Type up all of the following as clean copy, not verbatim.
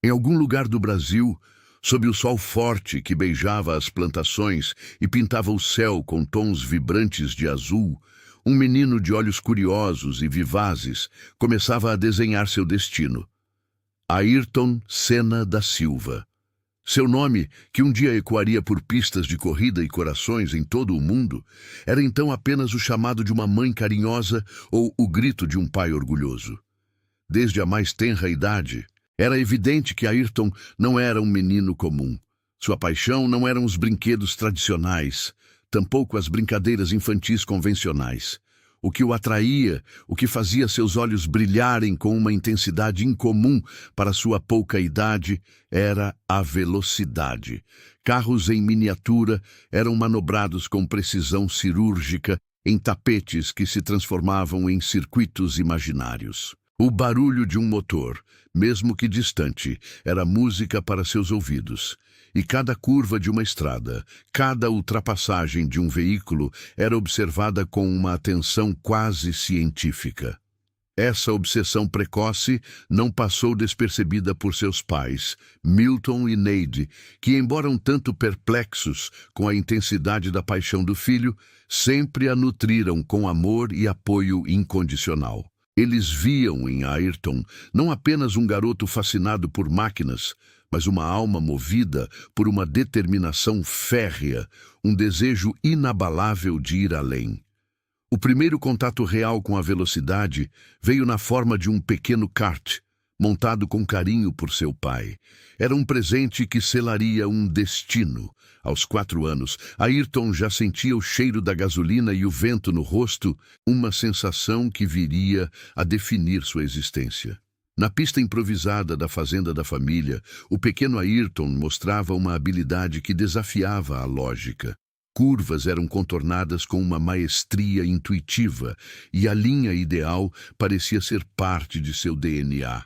Em algum lugar do Brasil, sob o sol forte que beijava as plantações e pintava o céu com tons vibrantes de azul, um menino de olhos curiosos e vivazes começava a desenhar seu destino. Ayrton Senna da Silva. Seu nome, que um dia ecoaria por pistas de corrida e corações em todo o mundo, era então apenas o chamado de uma mãe carinhosa ou o grito de um pai orgulhoso. Desde a mais tenra idade, era evidente que Ayrton não era um menino comum. Sua paixão não eram os brinquedos tradicionais, tampouco as brincadeiras infantis convencionais. O que o atraía, o que fazia seus olhos brilharem com uma intensidade incomum para sua pouca idade, era a velocidade. Carros em miniatura eram manobrados com precisão cirúrgica em tapetes que se transformavam em circuitos imaginários. O barulho de um motor, mesmo que distante, era música para seus ouvidos. E cada curva de uma estrada, cada ultrapassagem de um veículo era observada com uma atenção quase científica. Essa obsessão precoce não passou despercebida por seus pais, Milton e Neide, que, embora um tanto perplexos com a intensidade da paixão do filho, sempre a nutriram com amor e apoio incondicional. Eles viam em Ayrton não apenas um garoto fascinado por máquinas, mas uma alma movida por uma determinação férrea, um desejo inabalável de ir além. O primeiro contato real com a velocidade veio na forma de um pequeno kart, montado com carinho por seu pai. Era um presente que selaria um destino. Aos 4 anos, Ayrton já sentia o cheiro da gasolina e o vento no rosto, uma sensação que viria a definir sua existência. Na pista improvisada da fazenda da família, o pequeno Ayrton mostrava uma habilidade que desafiava a lógica. Curvas eram contornadas com uma maestria intuitiva e a linha ideal parecia ser parte de seu DNA.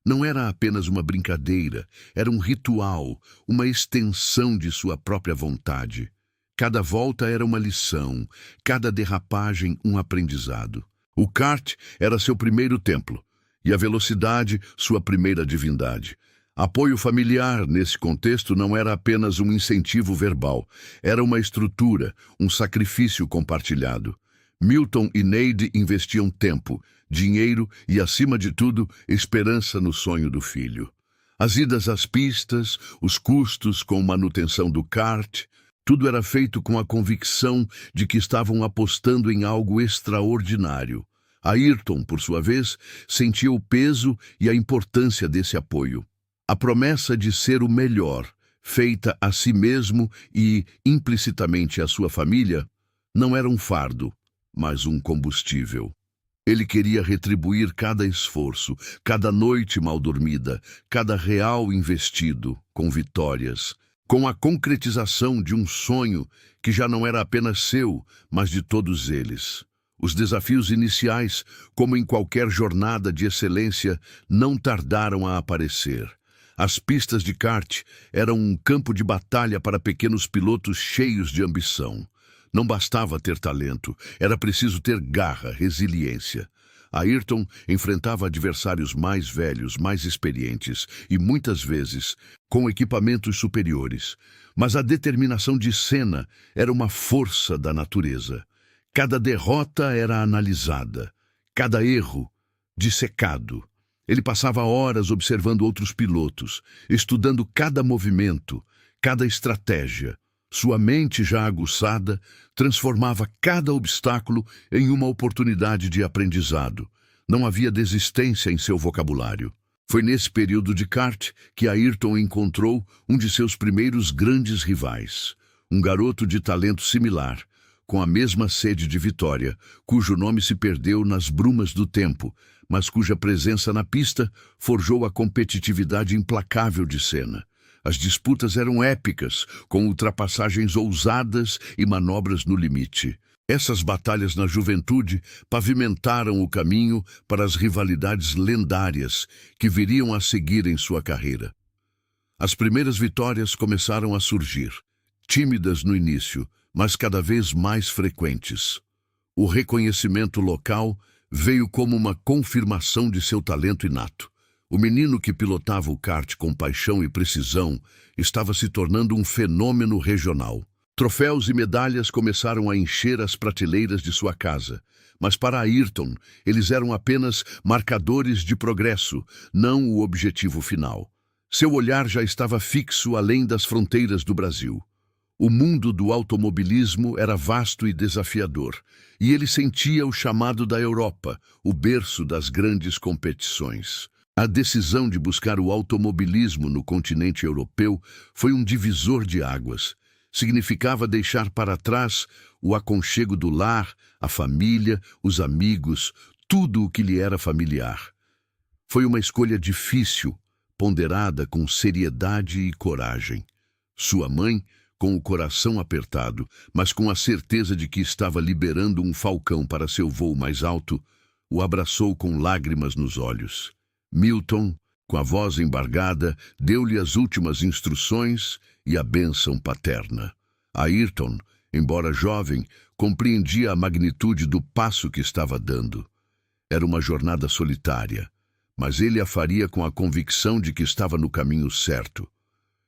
Não era apenas uma brincadeira, era um ritual, uma extensão de sua própria vontade. Cada volta era uma lição, cada derrapagem um aprendizado. O kart era seu primeiro templo, e a velocidade sua primeira divindade. Apoio familiar, nesse contexto, não era apenas um incentivo verbal, era uma estrutura, um sacrifício compartilhado. Milton e Neide investiam tempo, dinheiro e, acima de tudo, esperança no sonho do filho. As idas às pistas, os custos com manutenção do kart, tudo era feito com a convicção de que estavam apostando em algo extraordinário. Ayrton, por sua vez, sentia o peso e a importância desse apoio. A promessa de ser o melhor, feita a si mesmo e, implicitamente, à sua família, não era um fardo, mas um combustível. Ele queria retribuir cada esforço, cada noite mal dormida, cada real investido, com vitórias, com a concretização de um sonho que já não era apenas seu, mas de todos eles. Os desafios iniciais, como em qualquer jornada de excelência, não tardaram a aparecer. As pistas de kart eram um campo de batalha para pequenos pilotos cheios de ambição. Não bastava ter talento, era preciso ter garra, resiliência. Ayrton enfrentava adversários mais velhos, mais experientes e, muitas vezes, com equipamentos superiores. Mas a determinação de Senna era uma força da natureza. Cada derrota era analisada, cada erro dissecado. Ele passava horas observando outros pilotos, estudando cada movimento, cada estratégia. Sua mente já aguçada transformava cada obstáculo em uma oportunidade de aprendizado. Não havia desistência em seu vocabulário. Foi nesse período de kart que Ayrton encontrou um de seus primeiros grandes rivais, um garoto de talento similar, com a mesma sede de vitória, cujo nome se perdeu nas brumas do tempo, mas cuja presença na pista forjou a competitividade implacável de Senna. As disputas eram épicas, com ultrapassagens ousadas e manobras no limite. Essas batalhas na juventude pavimentaram o caminho para as rivalidades lendárias que viriam a seguir em sua carreira. As primeiras vitórias começaram a surgir, tímidas no início, mas cada vez mais frequentes. O reconhecimento local veio como uma confirmação de seu talento inato. O menino que pilotava o kart com paixão e precisão estava se tornando um fenômeno regional. Troféus e medalhas começaram a encher as prateleiras de sua casa, mas para Ayrton, eles eram apenas marcadores de progresso, não o objetivo final. Seu olhar já estava fixo além das fronteiras do Brasil. O mundo do automobilismo era vasto e desafiador, e ele sentia o chamado da Europa, o berço das grandes competições. A decisão de buscar o automobilismo no continente europeu foi um divisor de águas. Significava deixar para trás o aconchego do lar, a família, os amigos, tudo o que lhe era familiar. Foi uma escolha difícil, ponderada com seriedade e coragem. Sua mãe, com o coração apertado, mas com a certeza de que estava liberando um falcão para seu voo mais alto, o abraçou com lágrimas nos olhos. Milton, com a voz embargada, deu-lhe as últimas instruções e a bênção paterna. Ayrton, embora jovem, compreendia a magnitude do passo que estava dando. Era uma jornada solitária, mas ele a faria com a convicção de que estava no caminho certo.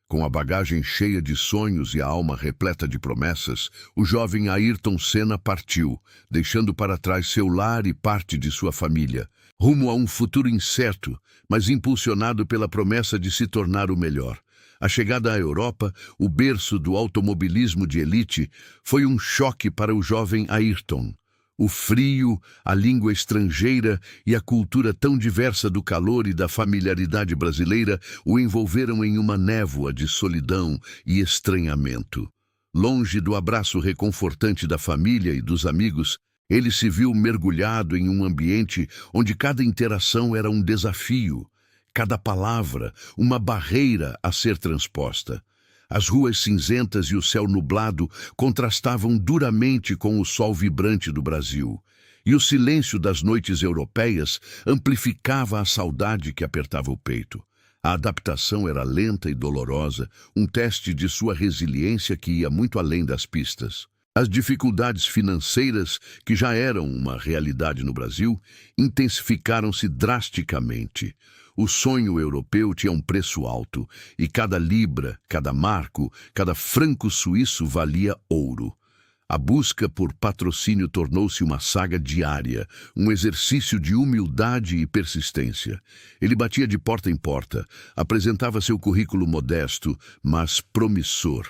Com a bagagem cheia de sonhos e a alma repleta de promessas, o jovem Ayrton Senna partiu, deixando para trás seu lar e parte de sua família, rumo a um futuro incerto, mas impulsionado pela promessa de se tornar o melhor. A chegada à Europa, o berço do automobilismo de elite, foi um choque para o jovem Ayrton. O frio, a língua estrangeira e a cultura tão diversa do calor e da familiaridade brasileira o envolveram em uma névoa de solidão e estranhamento. Longe do abraço reconfortante da família e dos amigos, ele se viu mergulhado em um ambiente onde cada interação era um desafio, cada palavra uma barreira a ser transposta. As ruas cinzentas e o céu nublado contrastavam duramente com o sol vibrante do Brasil, e o silêncio das noites europeias amplificava a saudade que apertava o peito. A adaptação era lenta e dolorosa, um teste de sua resiliência que ia muito além das pistas. As dificuldades financeiras, que já eram uma realidade no Brasil, intensificaram-se drasticamente. O sonho europeu tinha um preço alto, e cada libra, cada marco, cada franco suíço valia ouro. A busca por patrocínio tornou-se uma saga diária, um exercício de humildade e persistência. Ele batia de porta em porta, apresentava seu currículo modesto, mas promissor,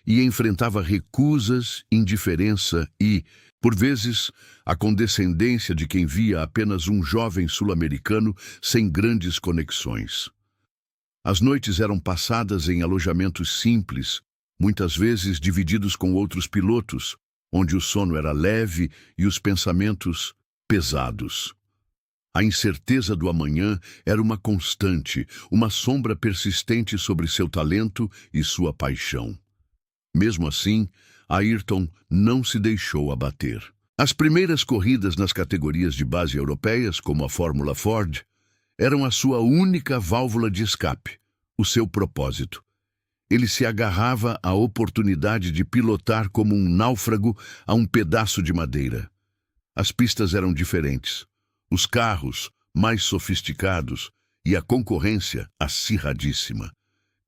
e enfrentava recusas, indiferença e, por vezes, a condescendência de quem via apenas um jovem sul-americano sem grandes conexões. As noites eram passadas em alojamentos simples, muitas vezes divididos com outros pilotos, onde o sono era leve e os pensamentos pesados. A incerteza do amanhã era uma constante, uma sombra persistente sobre seu talento e sua paixão. Mesmo assim, Ayrton não se deixou abater. As primeiras corridas nas categorias de base europeias, como a Fórmula Ford, eram a sua única válvula de escape, o seu propósito. Ele se agarrava à oportunidade de pilotar como um náufrago a um pedaço de madeira. As pistas eram diferentes, os carros mais sofisticados e a concorrência acirradíssima.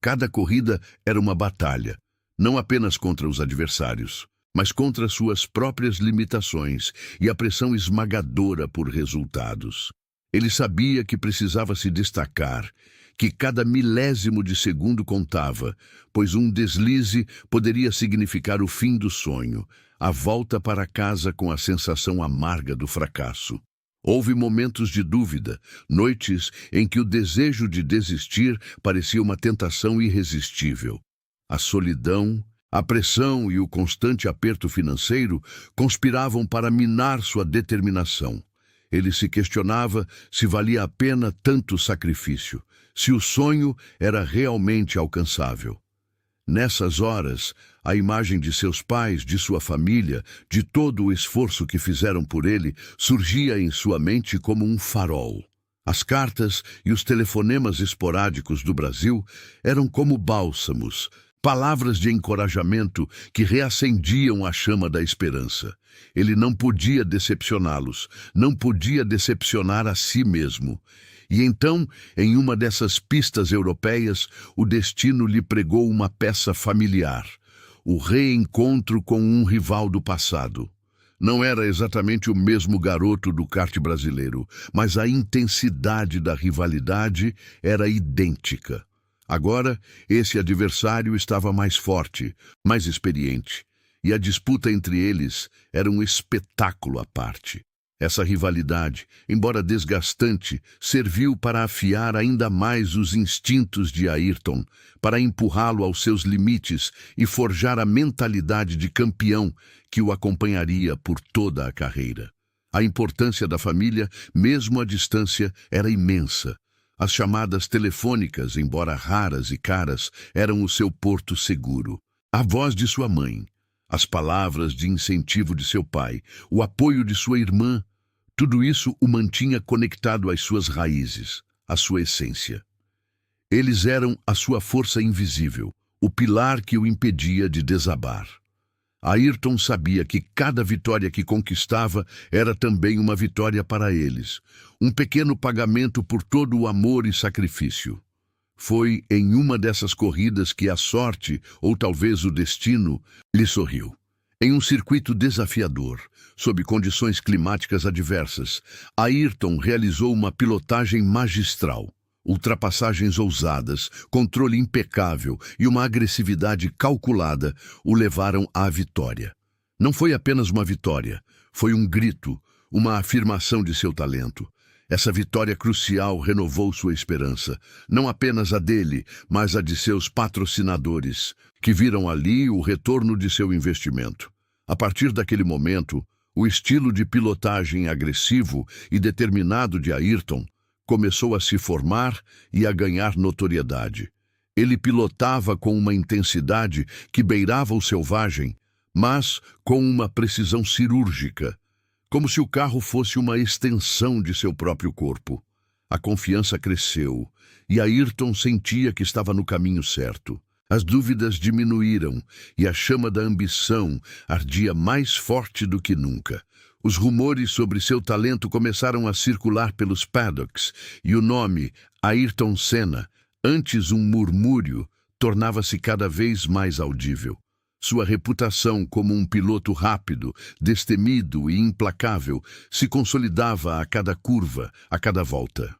Cada corrida era uma batalha, não apenas contra os adversários, mas contra suas próprias limitações e a pressão esmagadora por resultados. Ele sabia que precisava se destacar, que cada milésimo de segundo contava, pois um deslize poderia significar o fim do sonho, a volta para casa com a sensação amarga do fracasso. Houve momentos de dúvida, noites em que o desejo de desistir parecia uma tentação irresistível. A solidão, a pressão e o constante aperto financeiro conspiravam para minar sua determinação. Ele se questionava se valia a pena tanto sacrifício, se o sonho era realmente alcançável. Nessas horas, a imagem de seus pais, de sua família, de todo o esforço que fizeram por ele, surgia em sua mente como um farol. As cartas e os telefonemas esporádicos do Brasil eram como bálsamos, palavras de encorajamento que reacendiam a chama da esperança. Ele não podia decepcioná-los, não podia decepcionar a si mesmo. E então, em uma dessas pistas europeias, o destino lhe pregou uma peça familiar, o reencontro com um rival do passado. Não era exatamente o mesmo garoto do kart brasileiro, mas a intensidade da rivalidade era idêntica. Agora, esse adversário estava mais forte, mais experiente, e a disputa entre eles era um espetáculo à parte. Essa rivalidade, embora desgastante, serviu para afiar ainda mais os instintos de Ayrton, para empurrá-lo aos seus limites e forjar a mentalidade de campeão que o acompanharia por toda a carreira. A importância da família, mesmo à distância, era imensa. As chamadas telefônicas, embora raras e caras, eram o seu porto seguro. A voz de sua mãe, as palavras de incentivo de seu pai, o apoio de sua irmã, tudo isso o mantinha conectado às suas raízes, à sua essência. Eles eram a sua força invisível, o pilar que o impedia de desabar. Ayrton sabia que cada vitória que conquistava era também uma vitória para eles, um pequeno pagamento por todo o amor e sacrifício. Foi em uma dessas corridas que a sorte, ou talvez o destino, lhe sorriu. Em um circuito desafiador, sob condições climáticas adversas, Ayrton realizou uma pilotagem magistral. Ultrapassagens ousadas, controle impecável e uma agressividade calculada o levaram à vitória. Não foi apenas uma vitória, foi um grito, uma afirmação de seu talento. Essa vitória crucial renovou sua esperança, não apenas a dele, mas a de seus patrocinadores, que viram ali o retorno de seu investimento. A partir daquele momento, o estilo de pilotagem agressivo e determinado de Ayrton começou a se formar e a ganhar notoriedade. Ele pilotava com uma intensidade que beirava o selvagem, mas com uma precisão cirúrgica, como se o carro fosse uma extensão de seu próprio corpo. A confiança cresceu, e Ayrton sentia que estava no caminho certo. As dúvidas diminuíram, e a chama da ambição ardia mais forte do que nunca. Os rumores sobre seu talento começaram a circular pelos paddocks, e o nome, Ayrton Senna, antes um murmúrio, tornava-se cada vez mais audível. Sua reputação como um piloto rápido, destemido e implacável se consolidava a cada curva, a cada volta.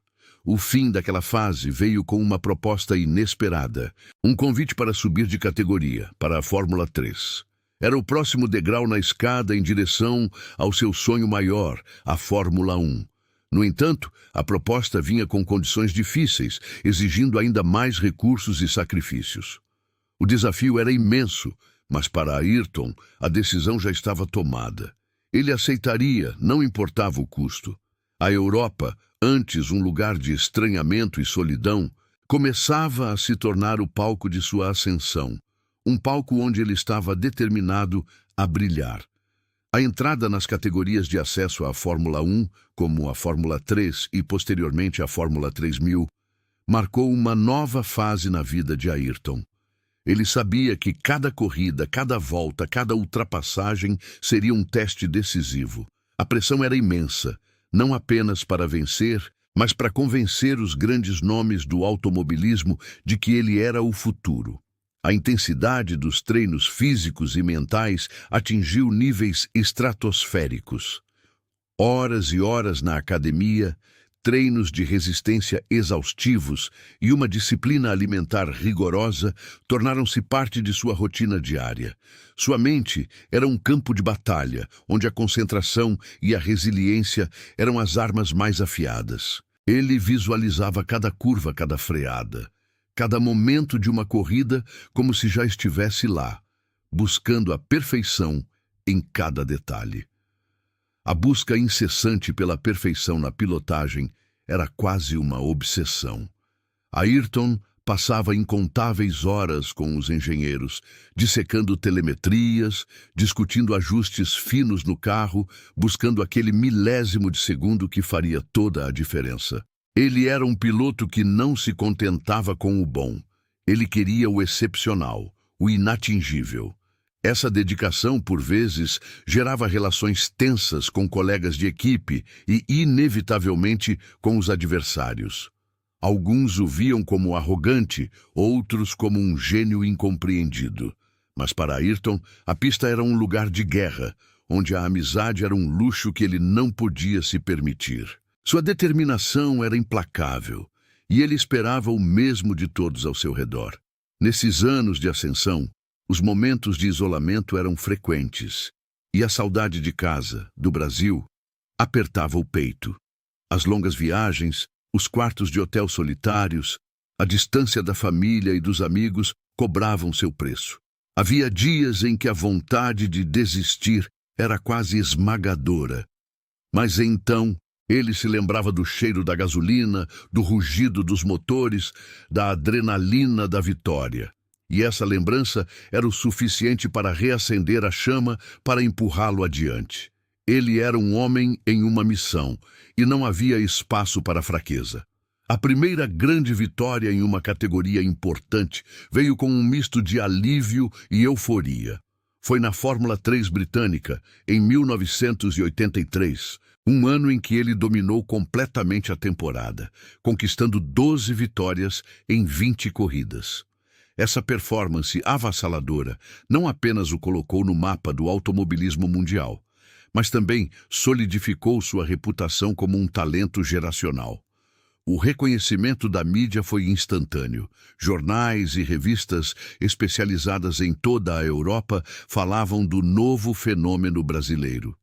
O fim daquela fase veio com uma proposta inesperada, um convite para subir de categoria, para a Fórmula 3. Era o próximo degrau na escada em direção ao seu sonho maior, a Fórmula 1. No entanto, a proposta vinha com condições difíceis, exigindo ainda mais recursos e sacrifícios. O desafio era imenso, mas para Ayrton, a decisão já estava tomada. Ele aceitaria, não importava o custo. A Europa, antes um lugar de estranhamento e solidão, começava a se tornar o palco de sua ascensão, um palco onde ele estava determinado a brilhar. A entrada nas categorias de acesso à Fórmula 1, como a Fórmula 3 e posteriormente a Fórmula 3000, marcou uma nova fase na vida de Ayrton. Ele sabia que cada corrida, cada volta, cada ultrapassagem seria um teste decisivo. A pressão era imensa, não apenas para vencer, mas para convencer os grandes nomes do automobilismo de que ele era o futuro. A intensidade dos treinos físicos e mentais atingiu níveis estratosféricos. Horas e horas na academia, treinos de resistência exaustivos e uma disciplina alimentar rigorosa tornaram-se parte de sua rotina diária. Sua mente era um campo de batalha, onde a concentração e a resiliência eram as armas mais afiadas. Ele visualizava cada curva, cada freada, cada momento de uma corrida como se já estivesse lá, buscando a perfeição em cada detalhe. A busca incessante pela perfeição na pilotagem era quase uma obsessão. Ayrton passava incontáveis horas com os engenheiros, dissecando telemetrias, discutindo ajustes finos no carro, buscando aquele milésimo de segundo que faria toda a diferença. Ele era um piloto que não se contentava com o bom. Ele queria o excepcional, o inatingível. Essa dedicação, por vezes, gerava relações tensas com colegas de equipe e, inevitavelmente, com os adversários. Alguns o viam como arrogante, outros como um gênio incompreendido. Mas para Ayrton, a pista era um lugar de guerra, onde a amizade era um luxo que ele não podia se permitir. Sua determinação era implacável, e ele esperava o mesmo de todos ao seu redor. Nesses anos de ascensão, os momentos de isolamento eram frequentes, e a saudade de casa, do Brasil, apertava o peito. As longas viagens, os quartos de hotel solitários, a distância da família e dos amigos cobravam seu preço. Havia dias em que a vontade de desistir era quase esmagadora. Mas então ele se lembrava do cheiro da gasolina, do rugido dos motores, da adrenalina da vitória. E essa lembrança era o suficiente para reacender a chama, para empurrá-lo adiante. Ele era um homem em uma missão, e não havia espaço para fraqueza. A primeira grande vitória em uma categoria importante veio com um misto de alívio e euforia. Foi na Fórmula 3 britânica, em 1983, um ano em que ele dominou completamente a temporada, conquistando 12 vitórias em 20 corridas. Essa performance avassaladora não apenas o colocou no mapa do automobilismo mundial, mas também solidificou sua reputação como um talento geracional. O reconhecimento da mídia foi instantâneo. Jornais e revistas especializadas em toda a Europa falavam do novo fenômeno brasileiro.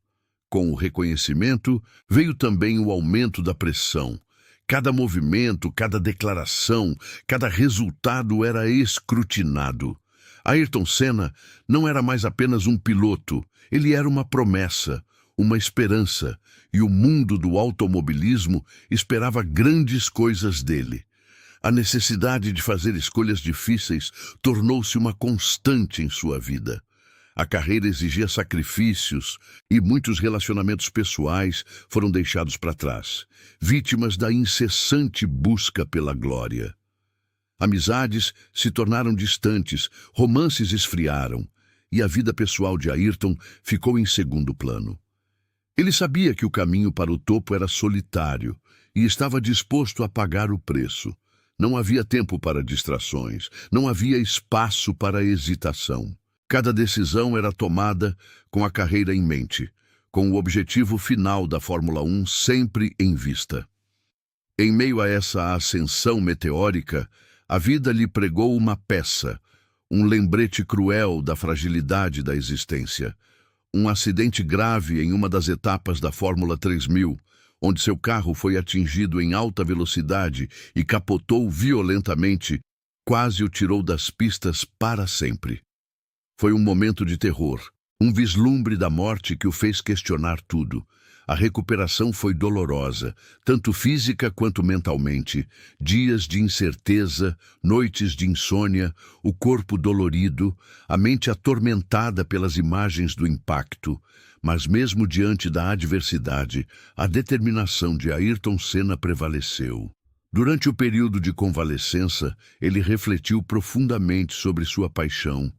Com o reconhecimento, veio também o aumento da pressão. Cada movimento, cada declaração, cada resultado era escrutinado. Ayrton Senna não era mais apenas um piloto, ele era uma promessa, uma esperança, e o mundo do automobilismo esperava grandes coisas dele. A necessidade de fazer escolhas difíceis tornou-se uma constante em sua vida. A carreira exigia sacrifícios e muitos relacionamentos pessoais foram deixados para trás, vítimas da incessante busca pela glória. Amizades se tornaram distantes, romances esfriaram, e a vida pessoal de Ayrton ficou em segundo plano. Ele sabia que o caminho para o topo era solitário e estava disposto a pagar o preço. Não havia tempo para distrações, não havia espaço para hesitação. Cada decisão era tomada com a carreira em mente, com o objetivo final da Fórmula 1 sempre em vista. Em meio a essa ascensão meteórica, a vida lhe pregou uma peça, um lembrete cruel da fragilidade da existência. Um acidente grave em uma das etapas da Fórmula 3000, onde seu carro foi atingido em alta velocidade e capotou violentamente, quase o tirou das pistas para sempre. Foi um momento de terror, um vislumbre da morte que o fez questionar tudo. A recuperação foi dolorosa, tanto física quanto mentalmente. Dias de incerteza, noites de insônia, o corpo dolorido, a mente atormentada pelas imagens do impacto. Mas mesmo diante da adversidade, a determinação de Ayrton Senna prevaleceu. Durante o período de convalescença, ele refletiu profundamente sobre sua paixão,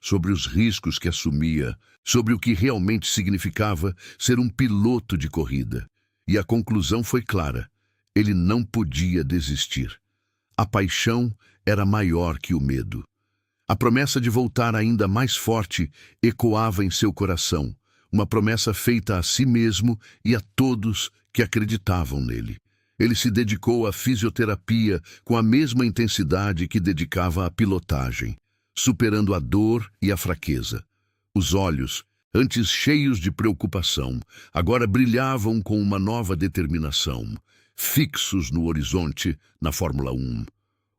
sobre os riscos que assumia, sobre o que realmente significava ser um piloto de corrida. E a conclusão foi clara: ele não podia desistir. A paixão era maior que o medo. A promessa de voltar ainda mais forte ecoava em seu coração, uma promessa feita a si mesmo e a todos que acreditavam nele. Ele se dedicou à fisioterapia com a mesma intensidade que dedicava à pilotagem, superando a dor e a fraqueza. Os olhos, antes cheios de preocupação, agora brilhavam com uma nova determinação, fixos no horizonte, na Fórmula 1.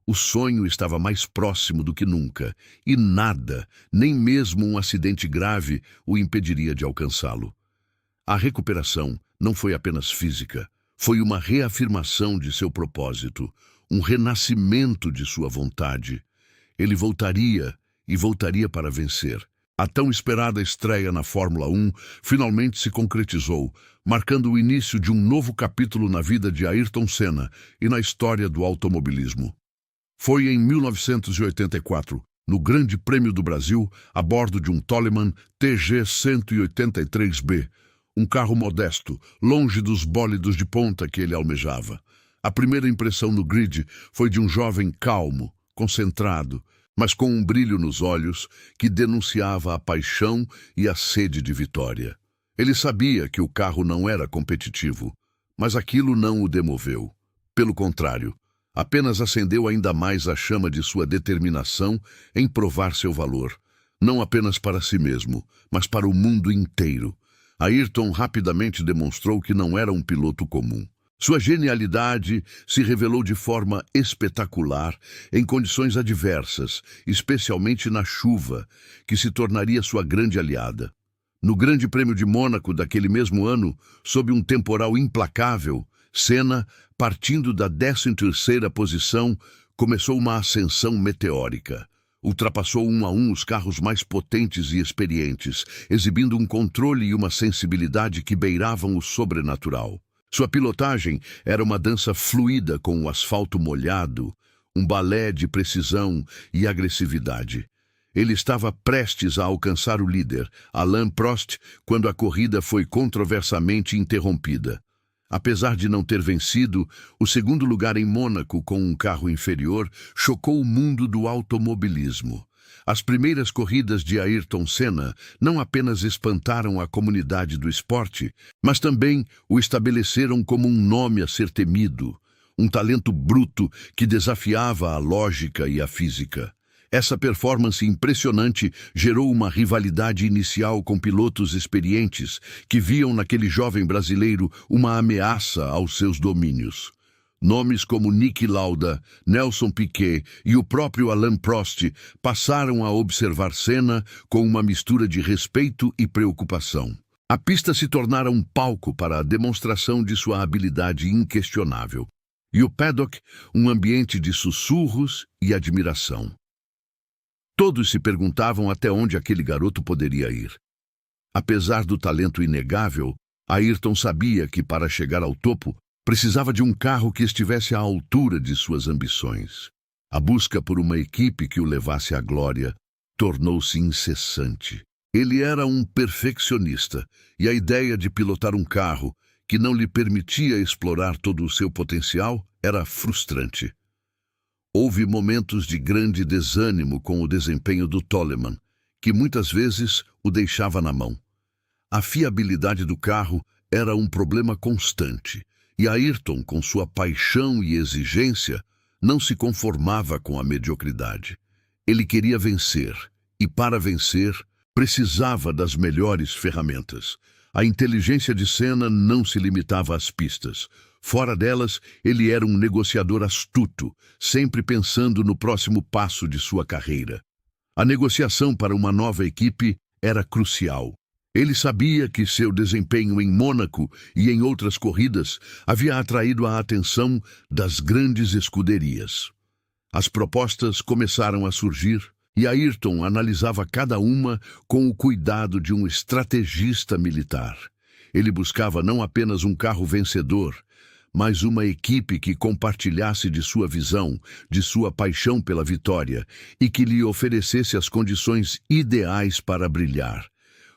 O sonho estava mais próximo do que nunca, e nada, nem mesmo um acidente grave, o impediria de alcançá-lo. A recuperação não foi apenas física, foi uma reafirmação de seu propósito, um renascimento de sua vontade. Ele voltaria, e voltaria para vencer. A tão esperada estreia na Fórmula 1 finalmente se concretizou, marcando o início de um novo capítulo na vida de Ayrton Senna e na história do automobilismo. Foi em 1984, no Grande Prêmio do Brasil, a bordo de um Toleman TG 183B, um carro modesto, longe dos bólidos de ponta que ele almejava. A primeira impressão no grid foi de um jovem calmo, concentrado, mas com um brilho nos olhos que denunciava a paixão e a sede de vitória. Ele sabia que o carro não era competitivo, mas aquilo não o demoveu. Pelo contrário, apenas acendeu ainda mais a chama de sua determinação em provar seu valor, não apenas para si mesmo, mas para o mundo inteiro. Ayrton rapidamente demonstrou que não era um piloto comum. Sua genialidade se revelou de forma espetacular em condições adversas, especialmente na chuva, que se tornaria sua grande aliada. No Grande Prêmio de Mônaco daquele mesmo ano, sob um temporal implacável, Senna, partindo da 13ª posição, começou uma ascensão meteórica. Ultrapassou 1 a 1 os carros mais potentes e experientes, exibindo um controle e uma sensibilidade que beiravam o sobrenatural. Sua pilotagem era uma dança fluida com o asfalto molhado, um balé de precisão e agressividade. Ele estava prestes a alcançar o líder, Alain Prost, quando a corrida foi controversamente interrompida. Apesar de não ter vencido, o segundo lugar em Mônaco com um carro inferior chocou o mundo do automobilismo. As primeiras corridas de Ayrton Senna não apenas espantaram a comunidade do esporte, mas também o estabeleceram como um nome a ser temido, um talento bruto que desafiava a lógica e a física. Essa performance impressionante gerou uma rivalidade inicial com pilotos experientes que viam naquele jovem brasileiro uma ameaça aos seus domínios. Nomes como Niki Lauda, Nelson Piquet e o próprio Alain Prost passaram a observar Senna com uma mistura de respeito e preocupação. A pista se tornara um palco para a demonstração de sua habilidade inquestionável, e o paddock um ambiente de sussurros e admiração. Todos se perguntavam até onde aquele garoto poderia ir. Apesar do talento inegável, Ayrton sabia que para chegar ao topo, precisava de um carro que estivesse à altura de suas ambições. A busca por uma equipe que o levasse à glória tornou-se incessante. Ele era um perfeccionista, e a ideia de pilotar um carro que não lhe permitia explorar todo o seu potencial era frustrante. Houve momentos de grande desânimo com o desempenho do Toleman, que muitas vezes o deixava na mão. A fiabilidade do carro era um problema constante, e Ayrton, com sua paixão e exigência, não se conformava com a mediocridade. Ele queria vencer, e para vencer, precisava das melhores ferramentas. A inteligência de Senna não se limitava às pistas. Fora delas, ele era um negociador astuto, sempre pensando no próximo passo de sua carreira. A negociação para uma nova equipe era crucial. Ele sabia que seu desempenho em Mônaco e em outras corridas havia atraído a atenção das grandes escuderias. As propostas começaram a surgir e Ayrton analisava cada uma com o cuidado de um estrategista militar. Ele buscava não apenas um carro vencedor, mas uma equipe que compartilhasse de sua visão, de sua paixão pela vitória e que lhe oferecesse as condições ideais para brilhar.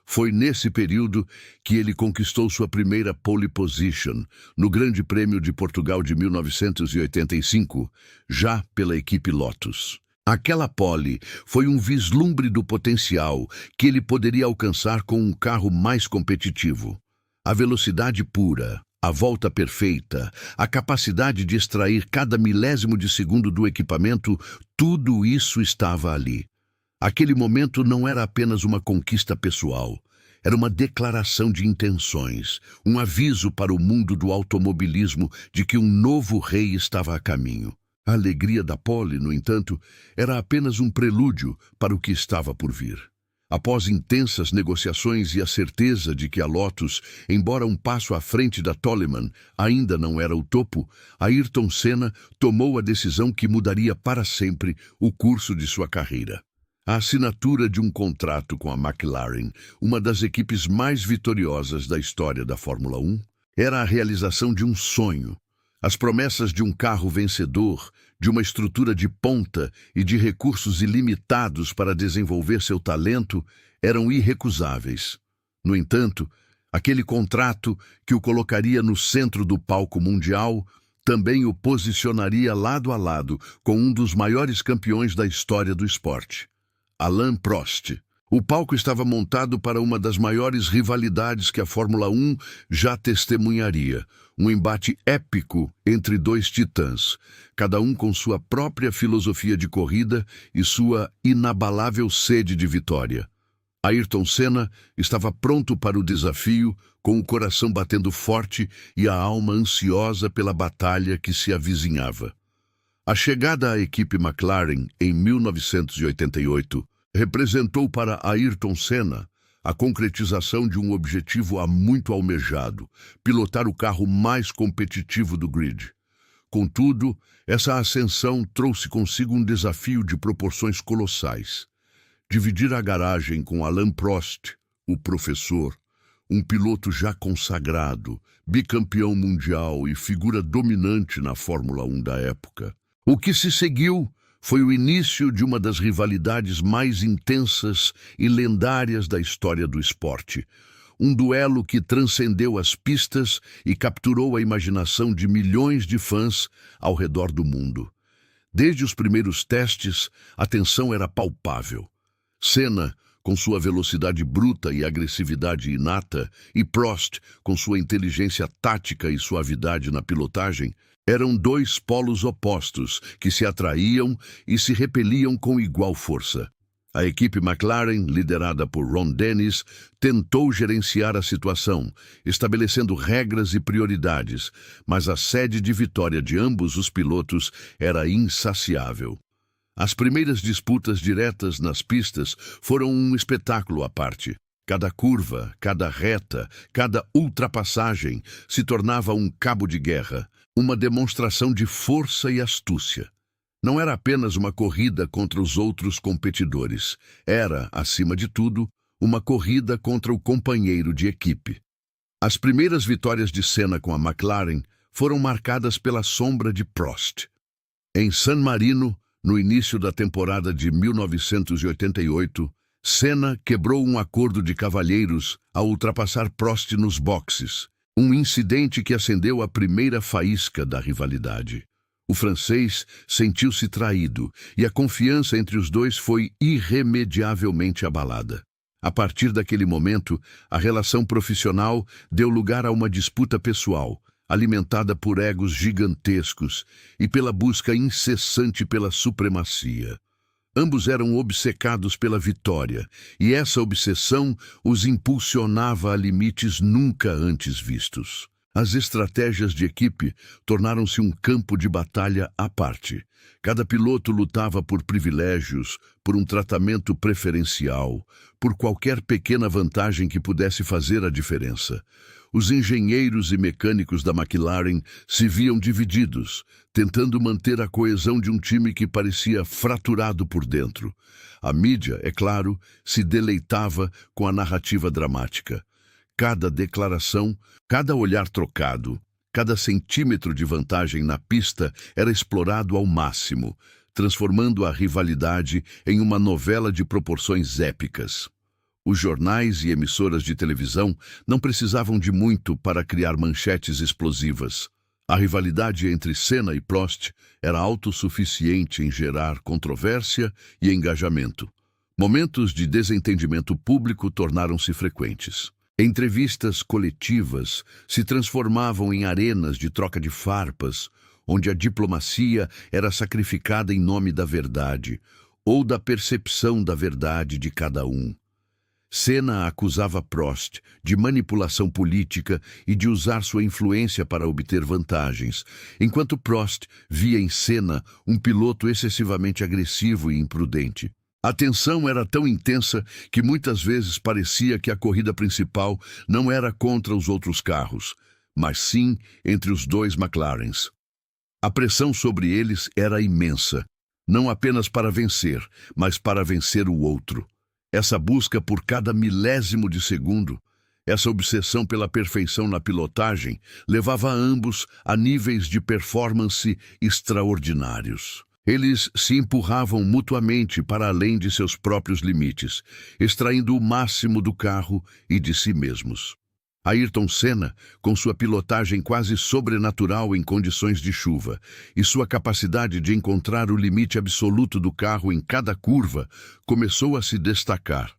Foi nesse período que ele conquistou sua primeira pole position, no Grande Prêmio de Portugal de 1985, já pela equipe Lotus. Aquela pole foi um vislumbre do potencial que ele poderia alcançar com um carro mais competitivo. A velocidade pura, a volta perfeita, a capacidade de extrair cada milésimo de segundo do equipamento, tudo isso estava ali. Aquele momento não era apenas uma conquista pessoal, era uma declaração de intenções, um aviso para o mundo do automobilismo de que um novo rei estava a caminho. A alegria da pole, no entanto, era apenas um prelúdio para o que estava por vir. Após intensas negociações e a certeza de que a Lotus, embora um passo à frente da Toleman, ainda não era o topo, Ayrton Senna tomou a decisão que mudaria para sempre o curso de sua carreira. A assinatura de um contrato com a McLaren, uma das equipes mais vitoriosas da história da Fórmula 1, era a realização de um sonho. As promessas de um carro vencedor, de uma estrutura de ponta e de recursos ilimitados para desenvolver seu talento, eram irrecusáveis. No entanto, aquele contrato que o colocaria no centro do palco mundial também o posicionaria lado a lado com um dos maiores campeões da história do esporte, Alain Prost. O palco estava montado para uma das maiores rivalidades que a Fórmula 1 já testemunharia, um embate épico entre dois titãs, cada um com sua própria filosofia de corrida e sua inabalável sede de vitória. Ayrton Senna estava pronto para o desafio, com o coração batendo forte e a alma ansiosa pela batalha que se avizinhava. A chegada à equipe McLaren em 1988 representou para Ayrton Senna a concretização de um objetivo há muito almejado: pilotar o carro mais competitivo do grid. Contudo, essa ascensão trouxe consigo um desafio de proporções colossais. Dividir a garagem com Alain Prost, o professor, um piloto já consagrado, bicampeão mundial e figura dominante na Fórmula 1 da época. O que se seguiu foi o início de uma das rivalidades mais intensas e lendárias da história do esporte. Um duelo que transcendeu as pistas e capturou a imaginação de milhões de fãs ao redor do mundo. Desde os primeiros testes, a tensão era palpável. Senna, com sua velocidade bruta e agressividade inata, e Prost, com sua inteligência tática e suavidade na pilotagem, eram dois polos opostos que se atraíam e se repeliam com igual força. A equipe McLaren, liderada por Ron Dennis, tentou gerenciar a situação, estabelecendo regras e prioridades, mas a sede de vitória de ambos os pilotos era insaciável. As primeiras disputas diretas nas pistas foram um espetáculo à parte. Cada curva, cada reta, cada ultrapassagem se tornava um cabo de guerra, uma demonstração de força e astúcia. Não era apenas uma corrida contra os outros competidores. Era, acima de tudo, uma corrida contra o companheiro de equipe. As primeiras vitórias de Senna com a McLaren foram marcadas pela sombra de Prost. Em San Marino, no início da temporada de 1988, Senna quebrou um acordo de cavalheiros ao ultrapassar Prost nos boxes, um incidente que acendeu a primeira faísca da rivalidade. O francês sentiu-se traído e a confiança entre os dois foi irremediavelmente abalada. A partir daquele momento, a relação profissional deu lugar a uma disputa pessoal, alimentada por egos gigantescos e pela busca incessante pela supremacia. Ambos eram obcecados pela vitória, e essa obsessão os impulsionava a limites nunca antes vistos. As estratégias de equipe tornaram-se um campo de batalha à parte. Cada piloto lutava por privilégios, por um tratamento preferencial, por qualquer pequena vantagem que pudesse fazer a diferença. Os engenheiros e mecânicos da McLaren se viam divididos, tentando manter a coesão de um time que parecia fraturado por dentro. A mídia, é claro, se deleitava com a narrativa dramática. Cada declaração, cada olhar trocado, cada centímetro de vantagem na pista era explorado ao máximo, transformando a rivalidade em uma novela de proporções épicas. Os jornais e emissoras de televisão não precisavam de muito para criar manchetes explosivas. A rivalidade entre Senna e Prost era autossuficiente em gerar controvérsia e engajamento. Momentos de desentendimento público tornaram-se frequentes. Entrevistas coletivas se transformavam em arenas de troca de farpas, onde a diplomacia era sacrificada em nome da verdade, ou da percepção da verdade de cada um. Senna acusava Prost de manipulação política e de usar sua influência para obter vantagens, enquanto Prost via em Senna um piloto excessivamente agressivo e imprudente. A tensão era tão intensa que muitas vezes parecia que a corrida principal não era contra os outros carros, mas sim entre os dois McLarens. A pressão sobre eles era imensa, não apenas para vencer, mas para vencer o outro. Essa busca por cada milésimo de segundo Essa obsessão pela perfeição na pilotagem levava ambos a níveis de performance extraordinários. Eles se empurravam mutuamente para além de seus próprios limites, extraindo o máximo do carro e de si mesmos. Ayrton Senna, com sua pilotagem quase sobrenatural em condições de chuva e sua capacidade de encontrar o limite absoluto do carro em cada curva, começou a se destacar.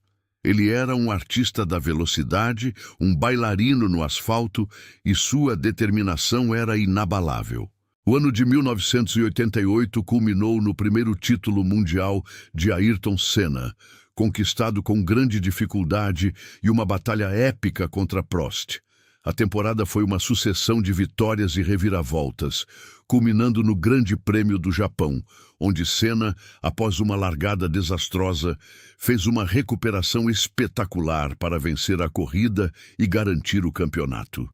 Ele era um artista da velocidade, um bailarino no asfalto, e sua determinação era inabalável. O ano de 1988 culminou no primeiro título mundial de Ayrton Senna, conquistado com grande dificuldade e uma batalha épica contra Prost. A temporada foi uma sucessão de vitórias e reviravoltas, culminando no Grande Prêmio do Japão, onde Senna, após uma largada desastrosa, fez uma recuperação espetacular para vencer a corrida e garantir o campeonato.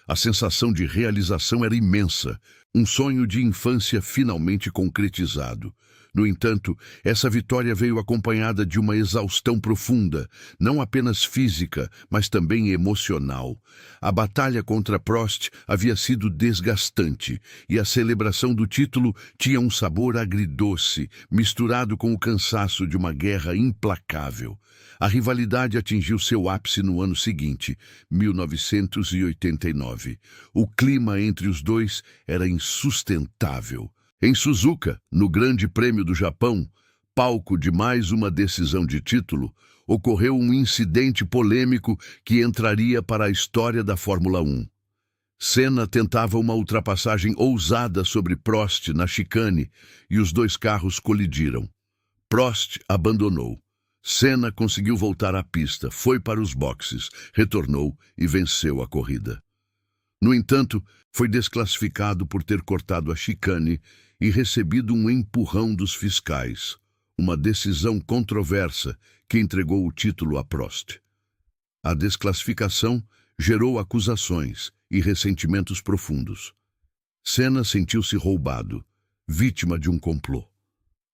A sensação de realização era imensa, um sonho de infância finalmente concretizado. No entanto, essa vitória veio acompanhada de uma exaustão profunda, não apenas física, mas também emocional. A batalha contra Prost havia sido desgastante, e a celebração do título tinha um sabor agridoce, misturado com o cansaço de uma guerra implacável. A rivalidade atingiu seu ápice no ano seguinte, 1989. O clima entre os dois era insustentável. Em Suzuka, no Grande Prêmio do Japão, palco de mais uma decisão de título, ocorreu um incidente polêmico que entraria para a história da Fórmula 1. Senna tentava uma ultrapassagem ousada sobre Prost na chicane e os dois carros colidiram. Prost abandonou. Senna conseguiu voltar à pista, foi para os boxes, retornou e venceu a corrida. No entanto, foi desclassificado por ter cortado a chicane e recebido um empurrão dos fiscais, uma decisão controversa que entregou o título a Prost. A desclassificação gerou acusações e ressentimentos profundos. Senna sentiu-se roubado, vítima de um complô.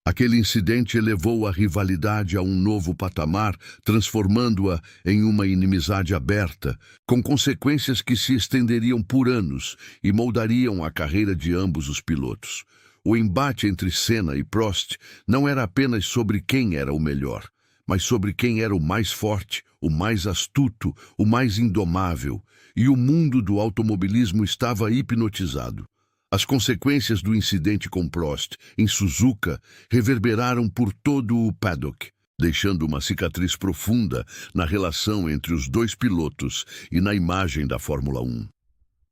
Aquele incidente elevou a rivalidade a um novo patamar, transformando-a em uma inimizade aberta, com consequências que se estenderiam por anos e moldariam a carreira de ambos os pilotos. O embate entre Senna e Prost não era apenas sobre quem era o melhor, mas sobre quem era o mais forte, o mais astuto, o mais indomável, e o mundo do automobilismo estava hipnotizado. As consequências do incidente com Prost em Suzuka reverberaram por todo o paddock, deixando uma cicatriz profunda na relação entre os dois pilotos e na imagem da Fórmula 1.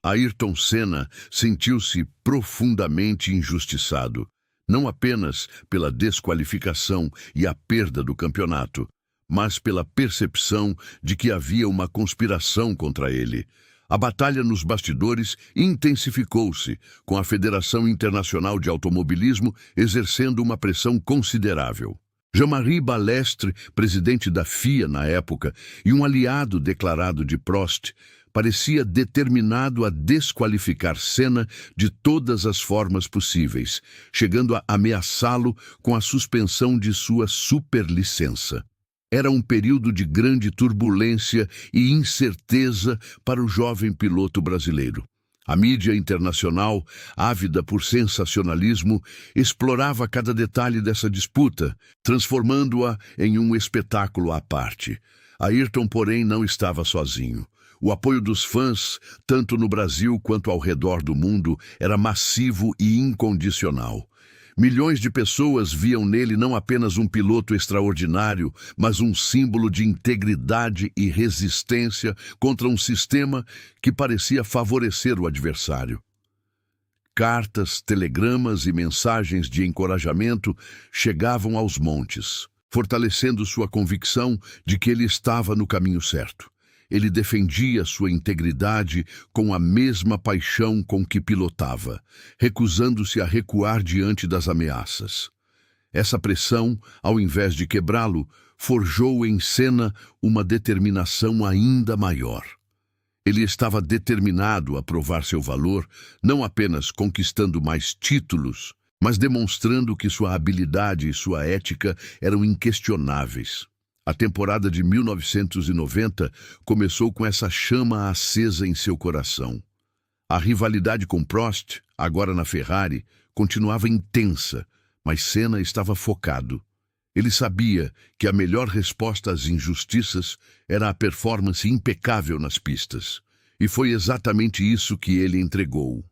Ayrton Senna sentiu-se profundamente injustiçado, não apenas pela desqualificação e a perda do campeonato, mas pela percepção de que havia uma conspiração contra ele. A batalha nos bastidores intensificou-se, com a Federação Internacional de Automobilismo exercendo uma pressão considerável. Jean-Marie Balestre, presidente da FIA na época e um aliado declarado de Prost, parecia determinado a desqualificar Senna de todas as formas possíveis, chegando a ameaçá-lo com a suspensão de sua superlicença. Era um período de grande turbulência e incerteza para o jovem piloto brasileiro. A mídia internacional, ávida por sensacionalismo, explorava cada detalhe dessa disputa, transformando-a em um espetáculo à parte. Ayrton, porém, não estava sozinho. O apoio dos fãs, tanto no Brasil quanto ao redor do mundo, era massivo e incondicional. Milhões de pessoas viam nele não apenas um piloto extraordinário, mas um símbolo de integridade e resistência contra um sistema que parecia favorecer o adversário. Cartas, telegramas e mensagens de encorajamento chegavam aos montes, fortalecendo sua convicção de que ele estava no caminho certo. Ele defendia sua integridade com a mesma paixão com que pilotava, recusando-se a recuar diante das ameaças. Essa pressão, ao invés de quebrá-lo, forjou em Senna uma determinação ainda maior. Ele estava determinado a provar seu valor, não apenas conquistando mais títulos, mas demonstrando que sua habilidade e sua ética eram inquestionáveis. A temporada de 1990 começou com essa chama acesa em seu coração. A rivalidade com Prost, agora na Ferrari, continuava intensa, mas Senna estava focado. Ele sabia que a melhor resposta às injustiças era a performance impecável nas pistas. E foi exatamente isso que ele entregou.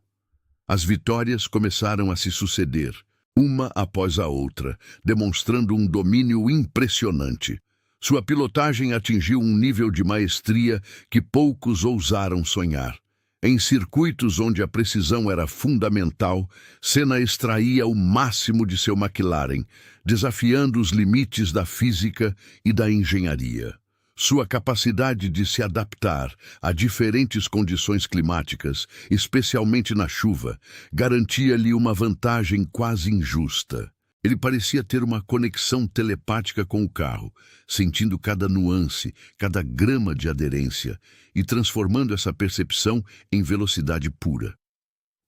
As vitórias começaram a se suceder, uma após a outra, demonstrando um domínio impressionante. Sua pilotagem atingiu um nível de maestria que poucos ousaram sonhar. Em circuitos onde a precisão era fundamental, Senna extraía o máximo de seu McLaren, desafiando os limites da física e da engenharia. Sua capacidade de se adaptar a diferentes condições climáticas, especialmente na chuva, garantia-lhe uma vantagem quase injusta. Ele parecia ter uma conexão telepática com o carro, sentindo cada nuance, cada grama de aderência e transformando essa percepção em velocidade pura.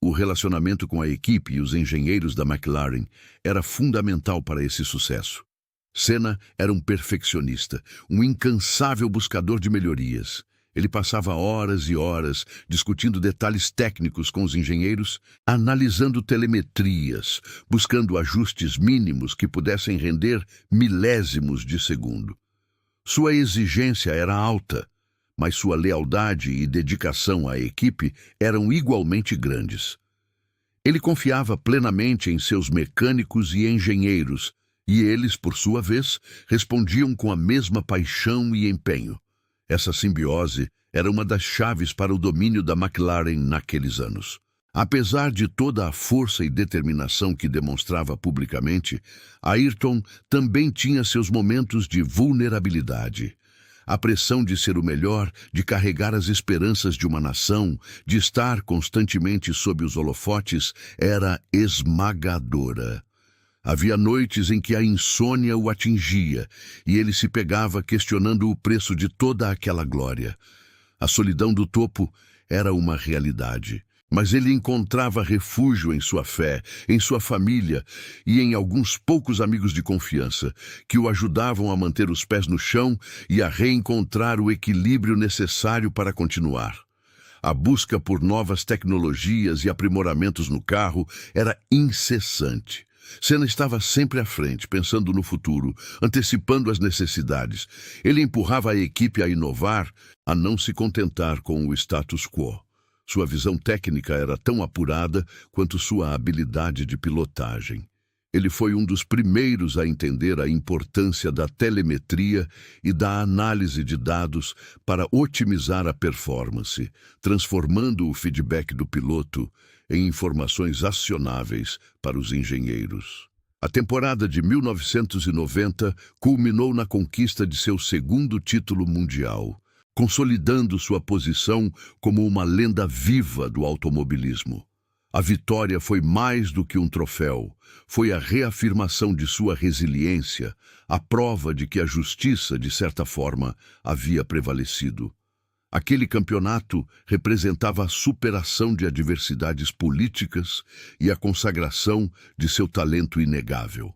O relacionamento com a equipe e os engenheiros da McLaren era fundamental para esse sucesso. Senna era um perfeccionista, um incansável buscador de melhorias. Ele passava horas e horas discutindo detalhes técnicos com os engenheiros, analisando telemetrias, buscando ajustes mínimos que pudessem render milésimos de segundo. Sua exigência era alta, mas sua lealdade e dedicação à equipe eram igualmente grandes. Ele confiava plenamente em seus mecânicos e engenheiros, e eles, por sua vez, respondiam com a mesma paixão e empenho. Essa simbiose era uma das chaves para o domínio da McLaren naqueles anos. Apesar de toda a força e determinação que demonstrava publicamente, Ayrton também tinha seus momentos de vulnerabilidade. A pressão de ser o melhor, de carregar as esperanças de uma nação, de estar constantemente sob os holofotes, era esmagadora. Havia noites em que a insônia o atingia e ele se pegava questionando o preço de toda aquela glória. A solidão do topo era uma realidade, mas ele encontrava refúgio em sua fé, em sua família e em alguns poucos amigos de confiança que o ajudavam a manter os pés no chão e a reencontrar o equilíbrio necessário para continuar. A busca por novas tecnologias e aprimoramentos no carro era incessante. Senna estava sempre à frente, pensando no futuro, antecipando as necessidades. Ele empurrava a equipe a inovar, a não se contentar com o status quo. Sua visão técnica era tão apurada quanto sua habilidade de pilotagem. Ele foi um dos primeiros a entender a importância da telemetria e da análise de dados para otimizar a performance, transformando o feedback do piloto em informações acionáveis para os engenheiros. A temporada de 1990 culminou na conquista de seu segundo título mundial, consolidando sua posição como uma lenda viva do automobilismo. A vitória foi mais do que um troféu, foi a reafirmação de sua resiliência, a prova de que a justiça, de certa forma, havia prevalecido. Aquele campeonato representava a superação de adversidades políticas e a consagração de seu talento inegável.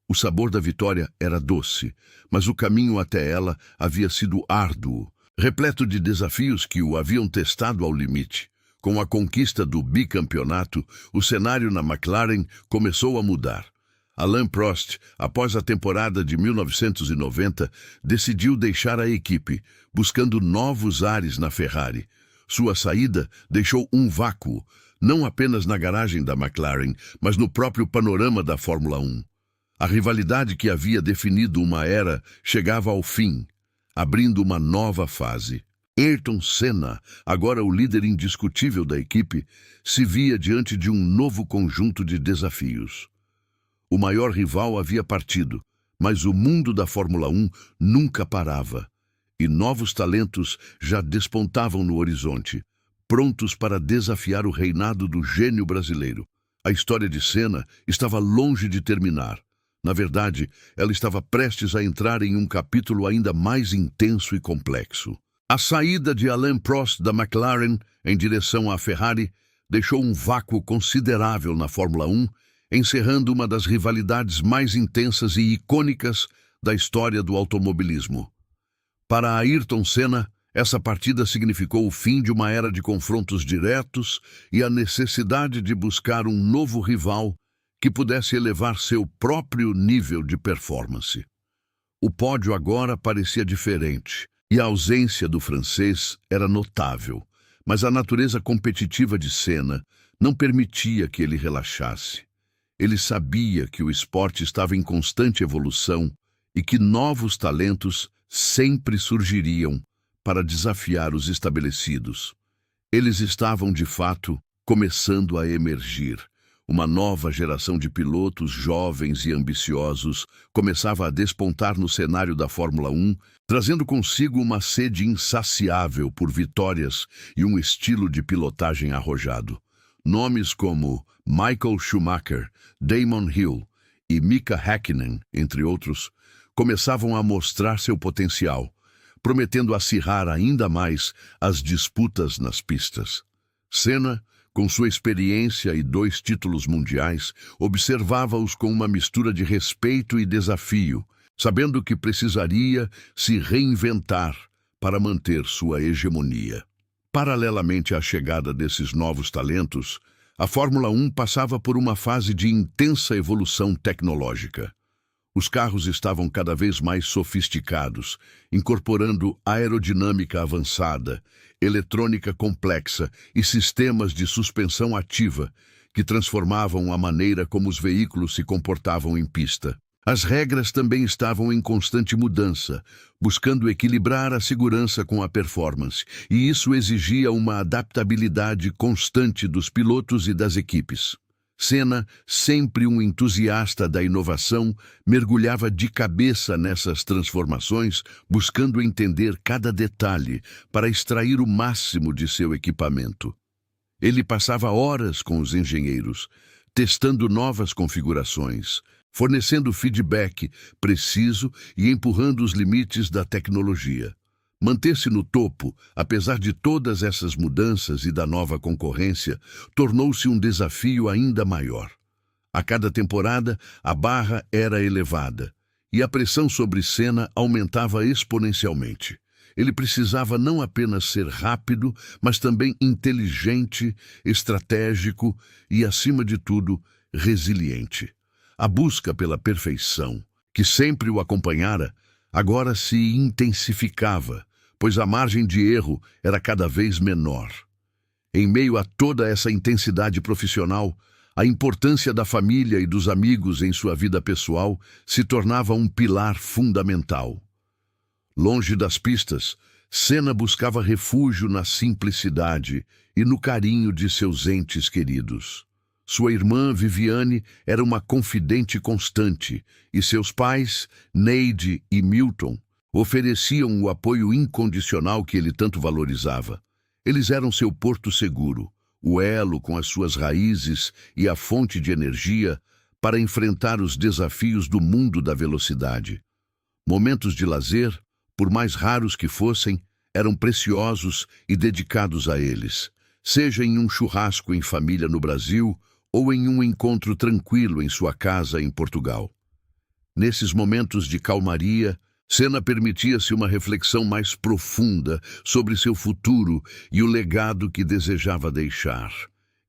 O sabor da vitória era doce, mas o caminho até ela havia sido árduo, repleto de desafios que o haviam testado ao limite. Com a conquista do bicampeonato, o cenário na McLaren começou a mudar. Alain Prost, após a temporada de 1990, decidiu deixar a equipe, buscando novos ares na Ferrari. Sua saída deixou um vácuo, não apenas na garagem da McLaren, mas no próprio panorama da Fórmula 1. A rivalidade que havia definido uma era chegava ao fim, abrindo uma nova fase. Ayrton Senna, agora o líder indiscutível da equipe, se via diante de um novo conjunto de desafios. O maior rival havia partido, mas o mundo da Fórmula 1 nunca parava, e novos talentos já despontavam no horizonte, prontos para desafiar o reinado do gênio brasileiro. A história de Senna estava longe de terminar. Na verdade, ela estava prestes a entrar em um capítulo ainda mais intenso e complexo. A saída de Alain Prost da McLaren em direção à Ferrari deixou um vácuo considerável na Fórmula 1, encerrando uma das rivalidades mais intensas e icônicas da história do automobilismo. Para Ayrton Senna, essa partida significou o fim de uma era de confrontos diretos e a necessidade de buscar um novo rival que pudesse elevar seu próprio nível de performance. O pódio agora parecia diferente e a ausência do francês era notável, mas a natureza competitiva de Senna não permitia que ele relaxasse. Ele sabia que o esporte estava em constante evolução e que novos talentos sempre surgiriam para desafiar os estabelecidos. Eles estavam, de fato, começando a emergir. Uma nova geração de pilotos jovens e ambiciosos começava a despontar no cenário da Fórmula 1, trazendo consigo uma sede insaciável por vitórias e um estilo de pilotagem arrojado. Nomes como Michael Schumacher, Damon Hill e Mika Häkkinen, entre outros, começavam a mostrar seu potencial, prometendo acirrar ainda mais as disputas nas pistas. Senna, com sua experiência e 2 títulos mundiais, observava-os com uma mistura de respeito e desafio, sabendo que precisaria se reinventar para manter sua hegemonia. Paralelamente à chegada desses novos talentos, a Fórmula 1 passava por uma fase de intensa evolução tecnológica. Os carros estavam cada vez mais sofisticados, incorporando aerodinâmica avançada, eletrônica complexa e sistemas de suspensão ativa que transformavam a maneira como os veículos se comportavam em pista. As regras também estavam em constante mudança, buscando equilibrar a segurança com a performance, e isso exigia uma adaptabilidade constante dos pilotos e das equipes. Senna, sempre um entusiasta da inovação, mergulhava de cabeça nessas transformações, buscando entender cada detalhe para extrair o máximo de seu equipamento. Ele passava horas com os engenheiros, testando novas configurações, fornecendo feedback preciso e empurrando os limites da tecnologia. Manter-se no topo, apesar de todas essas mudanças e da nova concorrência, tornou-se um desafio ainda maior. A cada temporada, a barra era elevada, e a pressão sobre Senna aumentava exponencialmente. Ele precisava não apenas ser rápido, mas também inteligente, estratégico e, acima de tudo, resiliente. A busca pela perfeição, que sempre o acompanhara, agora se intensificava, pois a margem de erro era cada vez menor. Em meio a toda essa intensidade profissional, a importância da família e dos amigos em sua vida pessoal se tornava um pilar fundamental. Longe das pistas, Senna buscava refúgio na simplicidade e no carinho de seus entes queridos. Sua irmã, Viviane, era uma confidente constante, e seus pais, Neide e Milton, ofereciam o apoio incondicional que ele tanto valorizava. Eles eram seu porto seguro, o elo com as suas raízes e a fonte de energia para enfrentar os desafios do mundo da velocidade. Momentos de lazer, por mais raros que fossem, eram preciosos e dedicados a eles, seja em um churrasco em família no Brasil ou em um encontro tranquilo em sua casa em Portugal. Nesses momentos de calmaria, Senna permitia-se uma reflexão mais profunda sobre seu futuro e o legado que desejava deixar.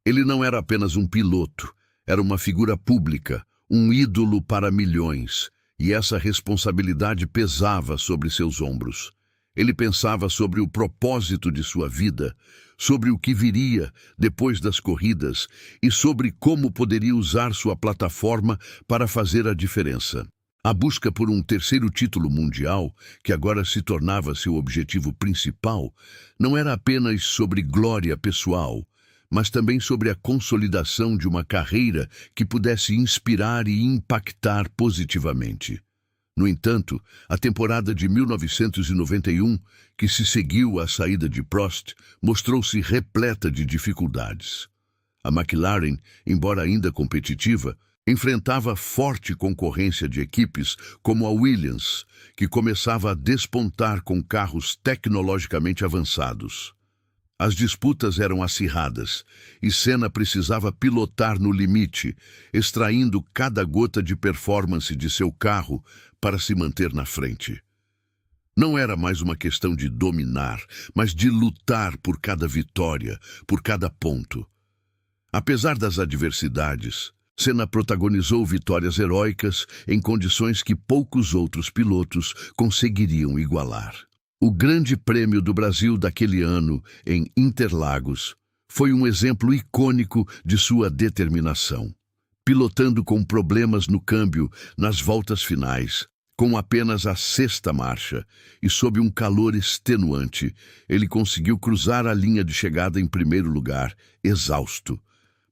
Ele não era apenas um piloto, era uma figura pública, um ídolo para milhões, e essa responsabilidade pesava sobre seus ombros. Ele pensava sobre o propósito de sua vida, sobre o que viria depois das corridas e sobre como poderia usar sua plataforma para fazer a diferença. A busca por um terceiro título mundial, que agora se tornava seu objetivo principal, não era apenas sobre glória pessoal, mas também sobre a consolidação de uma carreira que pudesse inspirar e impactar positivamente. No entanto, a temporada de 1991, que se seguiu à saída de Prost, mostrou-se repleta de dificuldades. A McLaren, embora ainda competitiva, enfrentava forte concorrência de equipes como a Williams, que começava a despontar com carros tecnologicamente avançados. As disputas eram acirradas e Senna precisava pilotar no limite, extraindo cada gota de performance de seu carro para se manter na frente. Não era mais uma questão de dominar, mas de lutar por cada vitória, por cada ponto. Apesar das adversidades, Senna protagonizou vitórias heróicas em condições que poucos outros pilotos conseguiriam igualar. O Grande Prêmio do Brasil daquele ano, em Interlagos, foi um exemplo icônico de sua determinação. Pilotando com problemas no câmbio nas voltas finais, com apenas a sexta marcha e sob um calor extenuante, ele conseguiu cruzar a linha de chegada em primeiro lugar, exausto,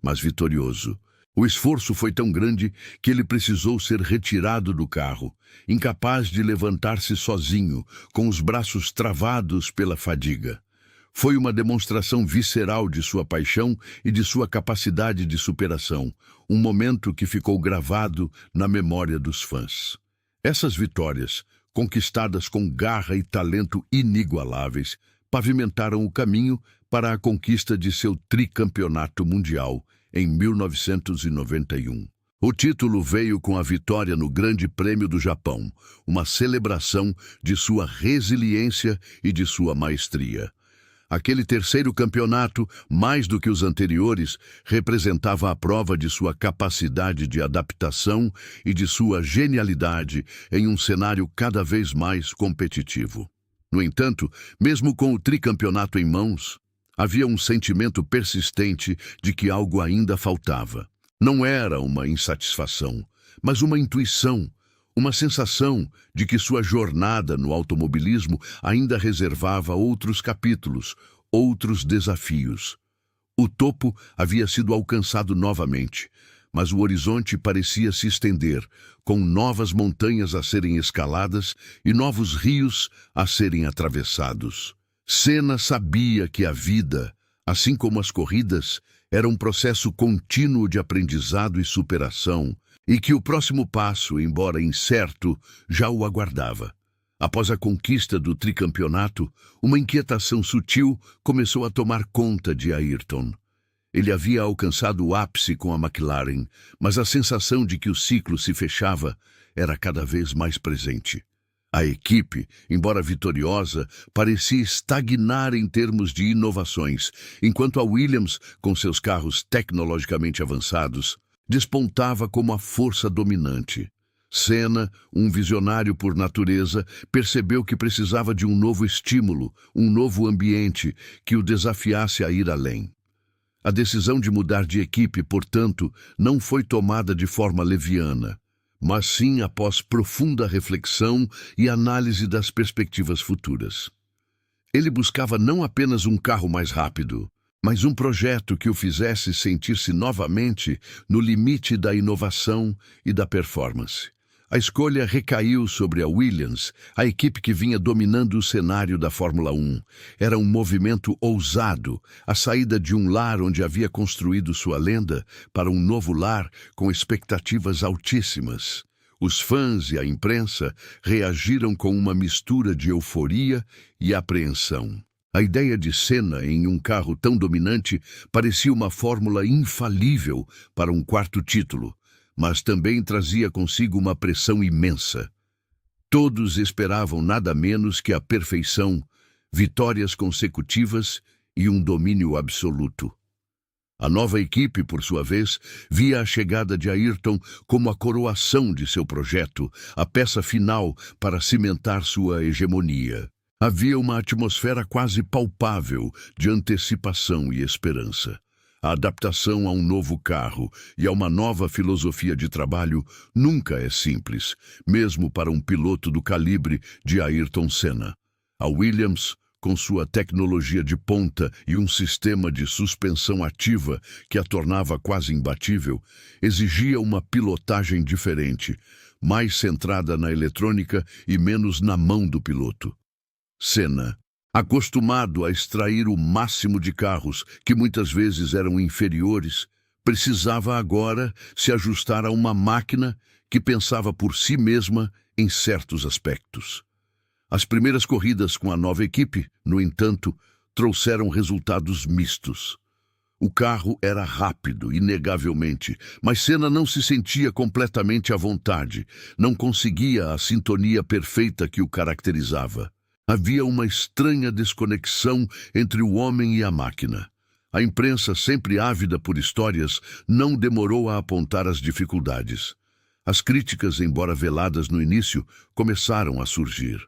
mas vitorioso. O esforço foi tão grande que ele precisou ser retirado do carro, incapaz de levantar-se sozinho, com os braços travados pela fadiga. Foi uma demonstração visceral de sua paixão e de sua capacidade de superação, um momento que ficou gravado na memória dos fãs. Essas vitórias, conquistadas com garra e talento inigualáveis, pavimentaram o caminho para a conquista de seu tricampeonato mundial em 1991. O título veio com a vitória no Grande Prêmio do Japão, uma celebração de sua resiliência e de sua maestria. Aquele terceiro campeonato, mais do que os anteriores, representava a prova de sua capacidade de adaptação e de sua genialidade em um cenário cada vez mais competitivo. No entanto, mesmo com o tricampeonato em mãos, havia um sentimento persistente de que algo ainda faltava. Não era uma insatisfação, mas uma intuição, uma sensação de que sua jornada no automobilismo ainda reservava outros capítulos, outros desafios. O topo havia sido alcançado novamente, mas o horizonte parecia se estender, com novas montanhas a serem escaladas e novos rios a serem atravessados. Senna sabia que a vida, assim como as corridas, era um processo contínuo de aprendizado e superação, e que o próximo passo, embora incerto, já o aguardava. Após a conquista do tricampeonato, uma inquietação sutil começou a tomar conta de Ayrton. Ele havia alcançado o ápice com a McLaren, mas a sensação de que o ciclo se fechava era cada vez mais presente. A equipe, embora vitoriosa, parecia estagnar em termos de inovações, enquanto a Williams, com seus carros tecnologicamente avançados, despontava como a força dominante. Senna, um visionário por natureza, percebeu que precisava de um novo estímulo, um novo ambiente que o desafiasse a ir além. A decisão de mudar de equipe, portanto, não foi tomada de forma leviana, mas sim após profunda reflexão e análise das perspectivas futuras. Ele buscava não apenas um carro mais rápido, mas um projeto que o fizesse sentir-se novamente no limite da inovação e da performance. A escolha recaiu sobre a Williams, a equipe que vinha dominando o cenário da Fórmula 1. Era um movimento ousado, a saída de um lar onde havia construído sua lenda para um novo lar com expectativas altíssimas. Os fãs e a imprensa reagiram com uma mistura de euforia e apreensão. A ideia de Senna em um carro tão dominante parecia uma fórmula infalível para um quarto título, mas também trazia consigo uma pressão imensa. Todos esperavam nada menos que a perfeição, vitórias consecutivas e um domínio absoluto. A nova equipe, por sua vez, via a chegada de Ayrton como a coroação de seu projeto, a peça final para cimentar sua hegemonia. Havia uma atmosfera quase palpável de antecipação e esperança. A adaptação a um novo carro e a uma nova filosofia de trabalho nunca é simples, mesmo para um piloto do calibre de Ayrton Senna. A Williams, com sua tecnologia de ponta e um sistema de suspensão ativa que a tornava quase imbatível, exigia uma pilotagem diferente, mais centrada na eletrônica e menos na mão do piloto. Senna, acostumado a extrair o máximo de carros que muitas vezes eram inferiores, precisava agora se ajustar a uma máquina que pensava por si mesma em certos aspectos. As primeiras corridas com a nova equipe, no entanto, trouxeram resultados mistos. O carro era rápido, inegavelmente, mas Senna não se sentia completamente à vontade, não conseguia a sintonia perfeita que o caracterizava. Havia uma estranha desconexão entre o homem e a máquina. A imprensa, sempre ávida por histórias, não demorou a apontar as dificuldades. As críticas, embora veladas no início, começaram a surgir.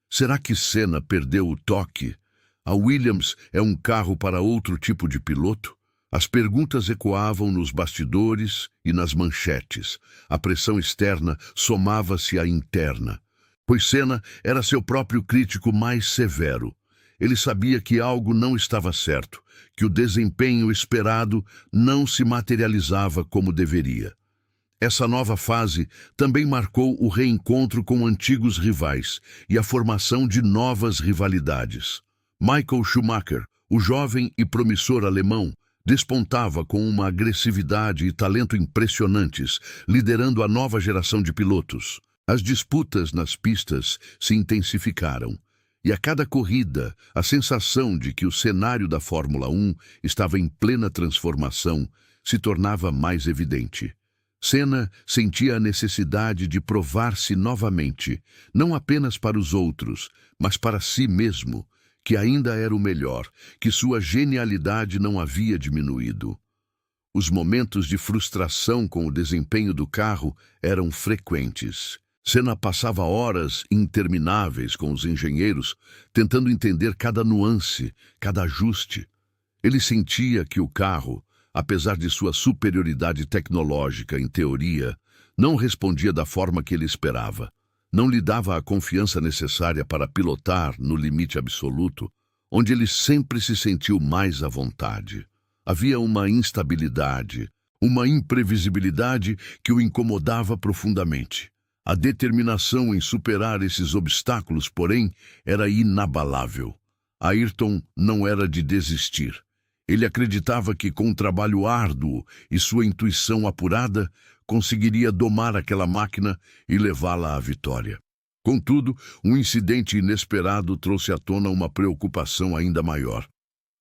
Será que Senna perdeu o toque? A Williams é um carro para outro tipo de piloto? As perguntas ecoavam nos bastidores e nas manchetes. A pressão externa somava-se à interna, pois Senna era seu próprio crítico mais severo. Ele sabia que algo não estava certo, que o desempenho esperado não se materializava como deveria. Essa nova fase também marcou o reencontro com antigos rivais e a formação de novas rivalidades. Michael Schumacher, o jovem e promissor alemão, despontava com uma agressividade e talento impressionantes, liderando a nova geração de pilotos. As disputas nas pistas se intensificaram, e a cada corrida, a sensação de que o cenário da Fórmula 1 estava em plena transformação se tornava mais evidente. Senna sentia a necessidade de provar-se novamente, não apenas para os outros, mas para si mesmo, que ainda era o melhor, que sua genialidade não havia diminuído. Os momentos de frustração com o desempenho do carro eram frequentes. Senna passava horas intermináveis com os engenheiros, tentando entender cada nuance, cada ajuste. Ele sentia que o carro, apesar de sua superioridade tecnológica em teoria, não respondia da forma que ele esperava. Não lhe dava a confiança necessária para pilotar no limite absoluto, onde ele sempre se sentiu mais à vontade. Havia uma instabilidade, uma imprevisibilidade que o incomodava profundamente. A determinação em superar esses obstáculos, porém, era inabalável. Ayrton não era de desistir. Ele acreditava que, com um trabalho árduo e sua intuição apurada, conseguiria domar aquela máquina e levá-la à vitória. Contudo, um incidente inesperado trouxe à tona uma preocupação ainda maior.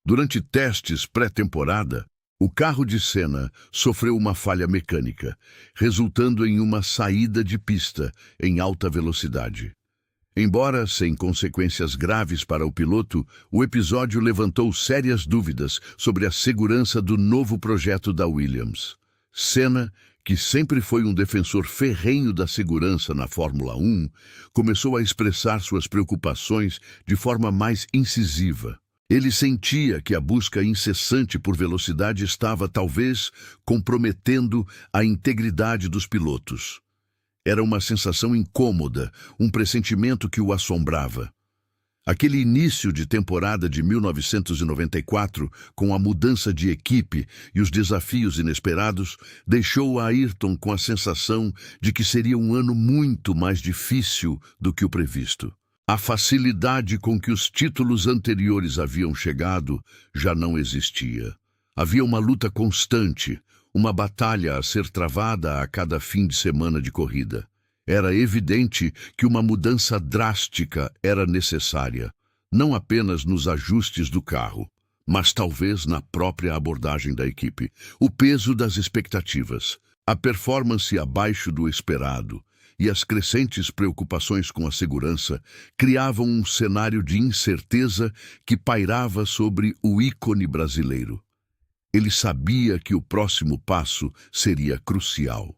Durante testes pré-temporada, o carro de Senna sofreu uma falha mecânica, resultando em uma saída de pista em alta velocidade. Embora sem consequências graves para o piloto, o episódio levantou sérias dúvidas sobre a segurança do novo projeto da Williams. Senna, que sempre foi um defensor ferrenho da segurança na Fórmula 1, começou a expressar suas preocupações de forma mais incisiva. Ele sentia que a busca incessante por velocidade estava, talvez, comprometendo a integridade dos pilotos. Era uma sensação incômoda, um pressentimento que o assombrava. Aquele início de temporada de 1994, com a mudança de equipe e os desafios inesperados, deixou Ayrton com a sensação de que seria um ano muito mais difícil do que o previsto. A facilidade com que os títulos anteriores haviam chegado já não existia. Havia uma luta constante, uma batalha a ser travada a cada fim de semana de corrida. Era evidente que uma mudança drástica era necessária, não apenas nos ajustes do carro, mas talvez na própria abordagem da equipe. O peso das expectativas, a performance abaixo do esperado e as crescentes preocupações com a segurança criavam um cenário de incerteza que pairava sobre o ícone brasileiro. Ele sabia que o próximo passo seria crucial.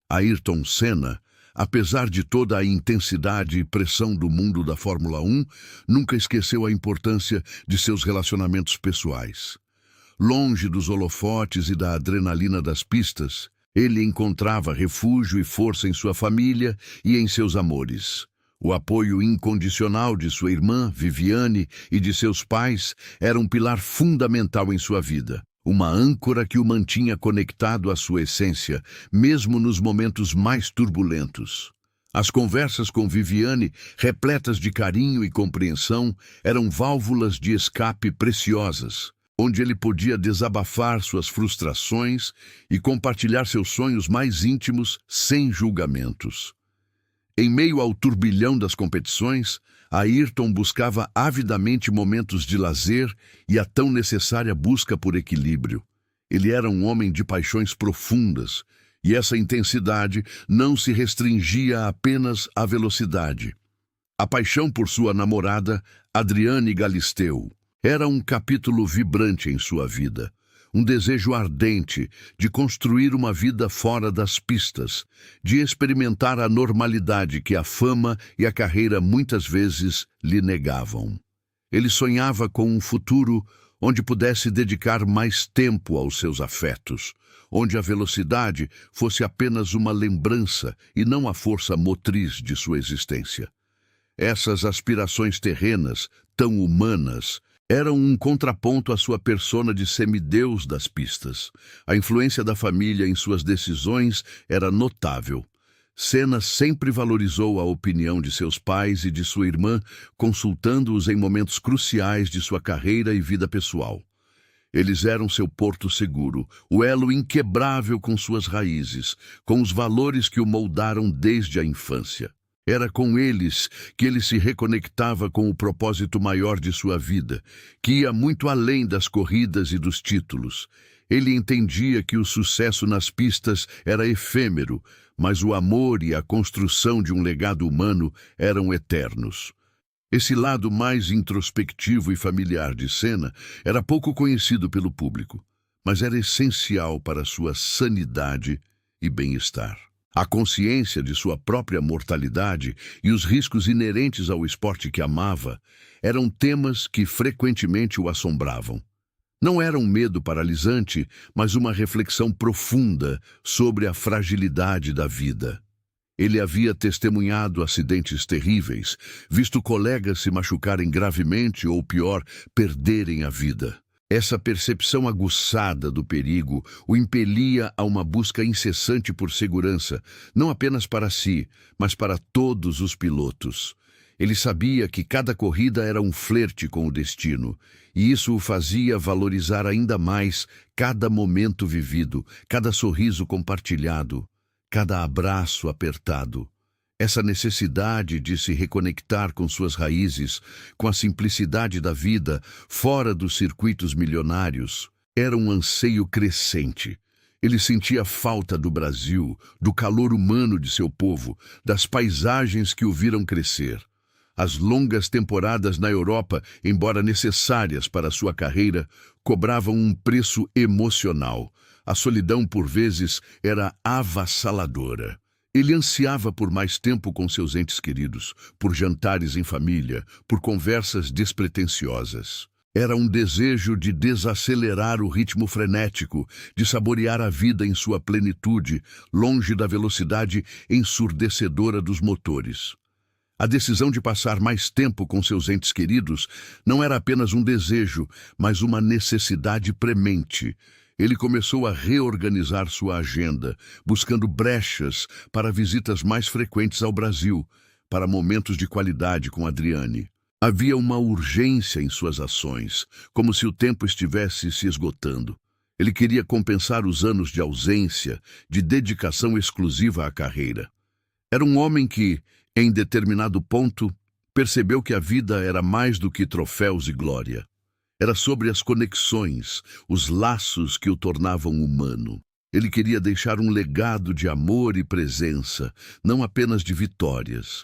Ayrton Senna, apesar de toda a intensidade e pressão do mundo da Fórmula 1, nunca esqueceu a importância de seus relacionamentos pessoais. Longe dos holofotes e da adrenalina das pistas, ele encontrava refúgio e força em sua família e em seus amores. O apoio incondicional de sua irmã, Viviane, e de seus pais era um pilar fundamental em sua vida. Uma âncora que o mantinha conectado à sua essência, mesmo nos momentos mais turbulentos. As conversas com Viviane, repletas de carinho e compreensão, eram válvulas de escape preciosas, onde ele podia desabafar suas frustrações e compartilhar seus sonhos mais íntimos sem julgamentos. Em meio ao turbilhão das competições, Ayrton buscava avidamente momentos de lazer e a tão necessária busca por equilíbrio. Ele era um homem de paixões profundas, e essa intensidade não se restringia apenas à velocidade. A paixão por sua namorada, Adriane Galisteu, era um capítulo vibrante em sua vida. Um desejo ardente de construir uma vida fora das pistas, de experimentar a normalidade que a fama e a carreira muitas vezes lhe negavam. Ele sonhava com um futuro onde pudesse dedicar mais tempo aos seus afetos, onde a velocidade fosse apenas uma lembrança e não a força motriz de sua existência. Essas aspirações terrenas, tão humanas, eram um contraponto à sua persona de semideus das pistas. A influência da família em suas decisões era notável. Senna sempre valorizou a opinião de seus pais e de sua irmã, consultando-os em momentos cruciais de sua carreira e vida pessoal. Eles eram seu porto seguro, o elo inquebrável com suas raízes, com os valores que o moldaram desde a infância. Era com eles que ele se reconectava com o propósito maior de sua vida, que ia muito além das corridas e dos títulos. Ele entendia que o sucesso nas pistas era efêmero, mas o amor e a construção de um legado humano eram eternos. Esse lado mais introspectivo e familiar de Senna era pouco conhecido pelo público, mas era essencial para sua sanidade e bem-estar. A consciência de sua própria mortalidade e os riscos inerentes ao esporte que amava eram temas que frequentemente o assombravam. Não era um medo paralisante, mas uma reflexão profunda sobre a fragilidade da vida. Ele havia testemunhado acidentes terríveis, visto colegas se machucarem gravemente ou, pior, perderem a vida. Essa percepção aguçada do perigo o impelia a uma busca incessante por segurança, não apenas para si, mas para todos os pilotos. Ele sabia que cada corrida era um flerte com o destino, e isso o fazia valorizar ainda mais cada momento vivido, cada sorriso compartilhado, cada abraço apertado. Essa necessidade de se reconectar com suas raízes, com a simplicidade da vida, fora dos circuitos milionários, era um anseio crescente. Ele sentia falta do Brasil, do calor humano de seu povo, das paisagens que o viram crescer. As longas temporadas na Europa, embora necessárias para sua carreira, cobravam um preço emocional. A solidão, por vezes, era avassaladora. Ele ansiava por mais tempo com seus entes queridos, por jantares em família, por conversas despretensiosas. Era um desejo de desacelerar o ritmo frenético, de saborear a vida em sua plenitude, longe da velocidade ensurdecedora dos motores. A decisão de passar mais tempo com seus entes queridos não era apenas um desejo, mas uma necessidade premente. Ele começou a reorganizar sua agenda, buscando brechas para visitas mais frequentes ao Brasil, para momentos de qualidade com Adriane. Havia uma urgência em suas ações, como se o tempo estivesse se esgotando. Ele queria compensar os anos de ausência, de dedicação exclusiva à carreira. Era um homem que, em determinado ponto, percebeu que a vida era mais do que troféus e glória. Era sobre as conexões, os laços que o tornavam humano. Ele queria deixar um legado de amor e presença, não apenas de vitórias.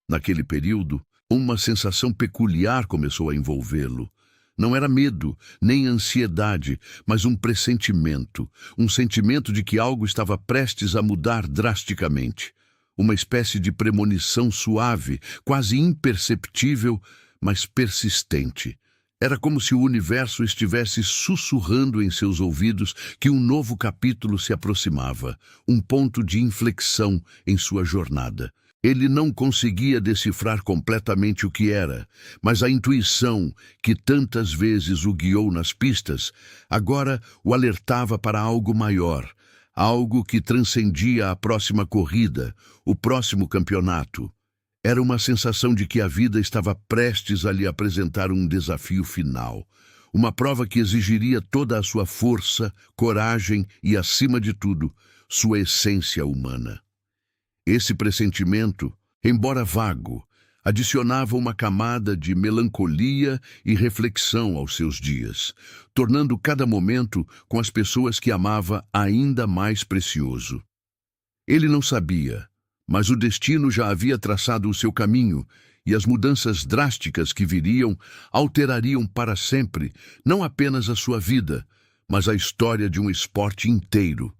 Naquele período, uma sensação peculiar começou a envolvê-lo. Não era medo, nem ansiedade, mas um pressentimento, um sentimento de que algo estava prestes a mudar drasticamente. Uma espécie de premonição suave, quase imperceptível, mas persistente. Era como se o universo estivesse sussurrando em seus ouvidos que um novo capítulo se aproximava, um ponto de inflexão em sua jornada. Ele não conseguia decifrar completamente o que era, mas a intuição, que tantas vezes o guiou nas pistas, agora o alertava para algo maior, algo que transcendia a próxima corrida, o próximo campeonato. Era uma sensação de que a vida estava prestes a lhe apresentar um desafio final, uma prova que exigiria toda a sua força, coragem e, acima de tudo, sua essência humana. Esse pressentimento embora vago, adicionava uma camada de melancolia e reflexão aos seus dias, tornando cada momento com as pessoas que amava ainda mais precioso. Ele não sabia, mas o destino já havia traçado o seu caminho, e as mudanças drásticas que viriam alterariam para sempre não apenas a sua vida, mas a história de um esporte inteiro.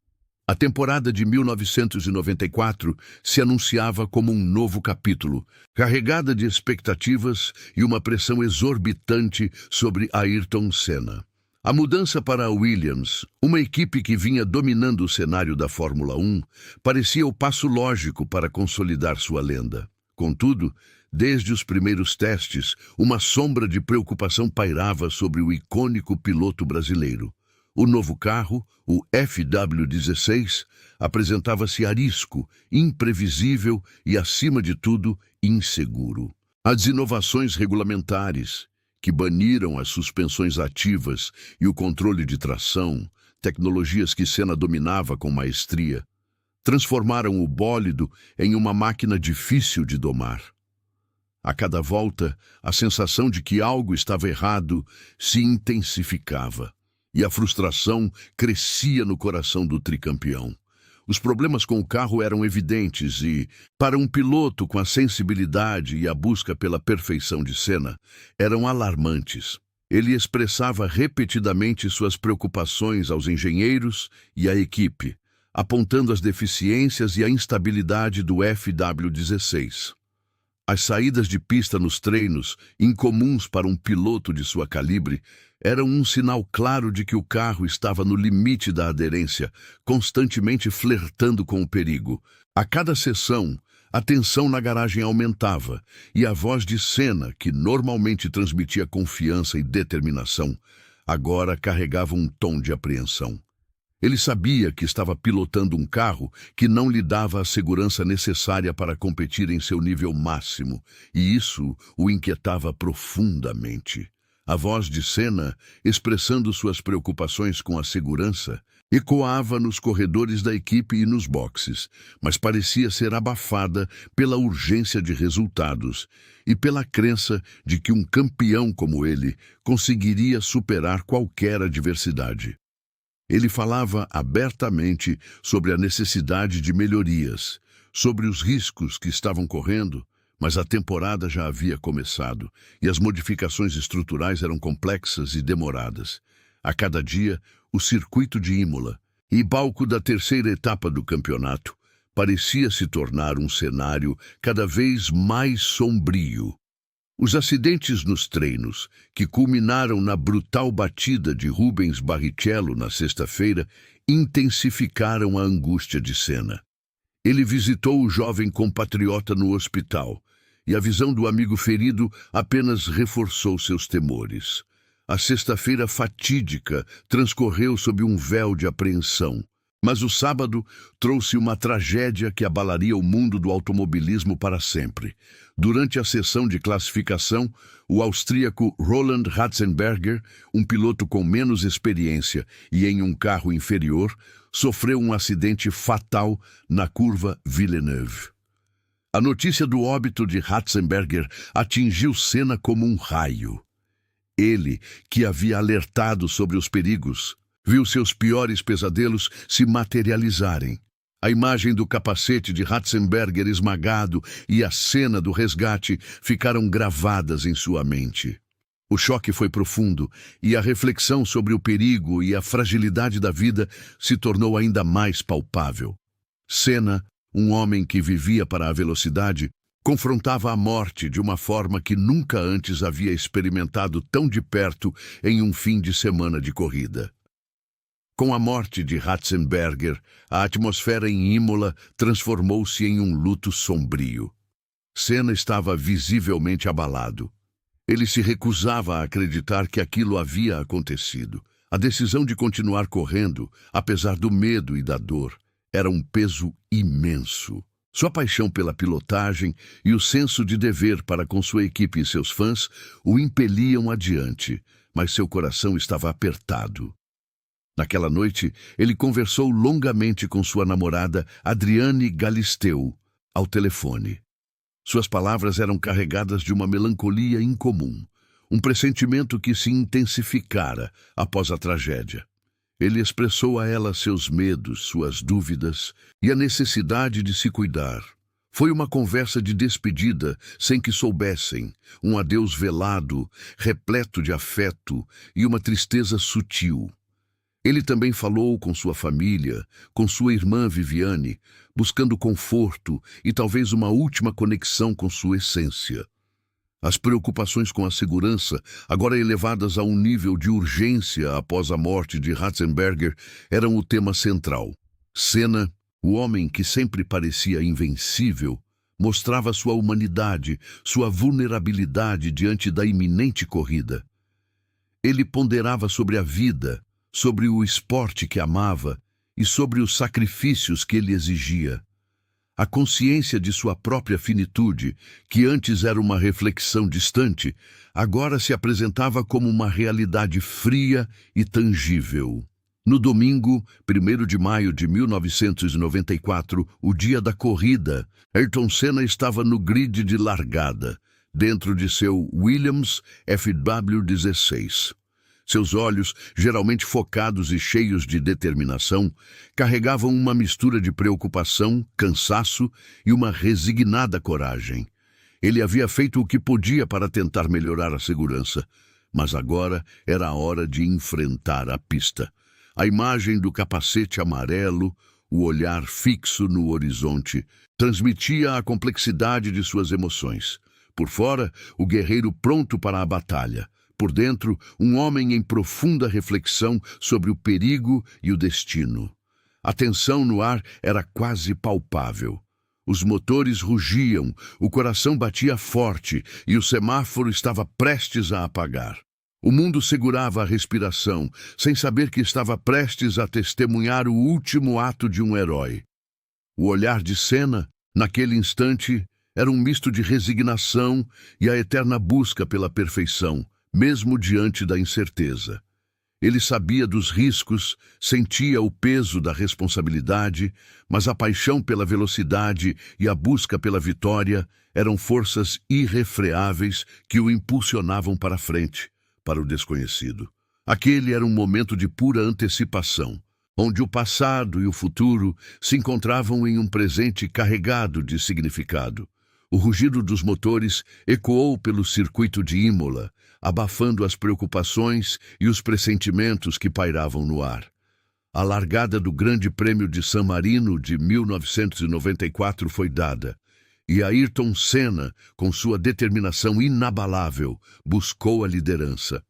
A temporada de 1994 se anunciava como um novo capítulo, carregada de expectativas e uma pressão exorbitante sobre Ayrton Senna. A mudança para a Williams, uma equipe que vinha dominando o cenário da Fórmula 1, parecia o passo lógico para consolidar sua lenda. Contudo, desde os primeiros testes, uma sombra de preocupação pairava sobre o icônico piloto brasileiro. O novo carro, o FW16, apresentava-se arisco, imprevisível e, acima de tudo, inseguro. As inovações regulamentares, que baniram as suspensões ativas e o controle de tração, tecnologias que Senna dominava com maestria, transformaram o bólido em uma máquina difícil de domar. A cada volta, a sensação de que algo estava errado se intensificava, e a frustração crescia no coração do tricampeão. Os problemas com o carro eram evidentes e, para um piloto com a sensibilidade e a busca pela perfeição de Senna, eram alarmantes. Ele expressava repetidamente suas preocupações aos engenheiros e à equipe, apontando as deficiências e a instabilidade do FW16. As saídas de pista nos treinos, incomuns para um piloto de sua calibre, eram um sinal claro de que o carro estava no limite da aderência, constantemente flertando com o perigo. A cada sessão, a tensão na garagem aumentava, e a voz de Senna, que normalmente transmitia confiança e determinação, agora carregava um tom de apreensão. Ele sabia que estava pilotando um carro que não lhe dava a segurança necessária para competir em seu nível máximo, e isso o inquietava profundamente. A voz de Senna, expressando suas preocupações com a segurança, ecoava nos corredores da equipe e nos boxes, mas parecia ser abafada pela urgência de resultados e pela crença de que um campeão como ele conseguiria superar qualquer adversidade. Ele falava abertamente sobre a necessidade de melhorias, sobre os riscos que estavam correndo, mas a temporada já havia começado e as modificações estruturais eram complexas e demoradas. A cada dia, o circuito de Imola e palco da terceira etapa do campeonato parecia se tornar um cenário cada vez mais sombrio. Os acidentes nos treinos, que culminaram na brutal batida de Rubens Barrichello na sexta-feira, intensificaram a angústia de Senna. Ele visitou o jovem compatriota no hospital, e a visão do amigo ferido apenas reforçou seus temores. A sexta-feira fatídica transcorreu sob um véu de apreensão, mas o sábado trouxe uma tragédia que abalaria o mundo do automobilismo para sempre. Durante a sessão de classificação, o austríaco Roland Ratzenberger, um piloto com menos experiência e em um carro inferior, sofreu um acidente fatal na curva Villeneuve. A notícia do óbito de Ratzenberger atingiu Senna como um raio. Ele, que havia alertado sobre os perigos, viu seus piores pesadelos se materializarem. A imagem do capacete de Ratzenberger esmagado e a cena do resgate ficaram gravadas em sua mente. O choque foi profundo e a reflexão sobre o perigo e a fragilidade da vida se tornou ainda mais palpável. Senna, um homem que vivia para a velocidade, confrontava a morte de uma forma que nunca antes havia experimentado tão de perto em um fim de semana de corrida. Com a morte de Ratzenberger, a atmosfera em Imola transformou-se em um luto sombrio. Senna estava visivelmente abalado. Ele se recusava a acreditar que aquilo havia acontecido. A decisão de continuar correndo, apesar do medo e da dor, era um peso imenso. Sua paixão pela pilotagem e o senso de dever para com sua equipe e seus fãs o impeliam adiante, mas seu coração estava apertado. Naquela noite, ele conversou longamente com sua namorada Adriane Galisteu, ao telefone. Suas palavras eram carregadas de uma melancolia incomum, um pressentimento que se intensificara após a tragédia. Ele expressou a ela seus medos, suas dúvidas e a necessidade de se cuidar. Foi uma conversa de despedida, sem que soubessem, um adeus velado, repleto de afeto e uma tristeza sutil. Ele também falou com sua família, com sua irmã Viviane, buscando conforto e talvez uma última conexão com sua essência. As preocupações com a segurança, agora elevadas a um nível de urgência após a morte de Ratzenberger, eram o tema central. Senna, o homem que sempre parecia invencível, mostrava sua humanidade, sua vulnerabilidade diante da iminente corrida. Ele ponderava sobre a vida, sobre o esporte que amava e sobre os sacrifícios que ele exigia. A consciência de sua própria finitude, que antes era uma reflexão distante, agora se apresentava como uma realidade fria e tangível. No domingo, 1º de maio de 1994, o dia da corrida, Ayrton Senna estava no grid de largada, dentro de seu Williams FW16. Seus olhos, geralmente focados e cheios de determinação, carregavam uma mistura de preocupação, cansaço e uma resignada coragem. Ele havia feito o que podia para tentar melhorar a segurança, mas agora era a hora de enfrentar a pista. A imagem do capacete amarelo, o olhar fixo no horizonte, transmitia a complexidade de suas emoções. Por fora, o guerreiro pronto para a batalha. Por dentro, um homem em profunda reflexão sobre o perigo e o destino. A tensão no ar era quase palpável. Os motores rugiam, o coração batia forte e o semáforo estava prestes a apagar. O mundo segurava a respiração, sem saber que estava prestes a testemunhar o último ato de um herói. O olhar de Senna, naquele instante, era um misto de resignação e a eterna busca pela perfeição, mesmo diante da incerteza. Ele sabia dos riscos, sentia o peso da responsabilidade, mas a paixão pela velocidade e a busca pela vitória eram forças irrefreáveis que o impulsionavam para frente, para o desconhecido. Aquele era um momento de pura antecipação, onde o passado e o futuro se encontravam em um presente carregado de significado. O rugido dos motores ecoou pelo circuito de Imola, abafando as preocupações e os pressentimentos que pairavam no ar. A largada do Grande Prêmio de San Marino de 1994 foi dada, e Ayrton Senna, com sua determinação inabalável, buscou a liderança.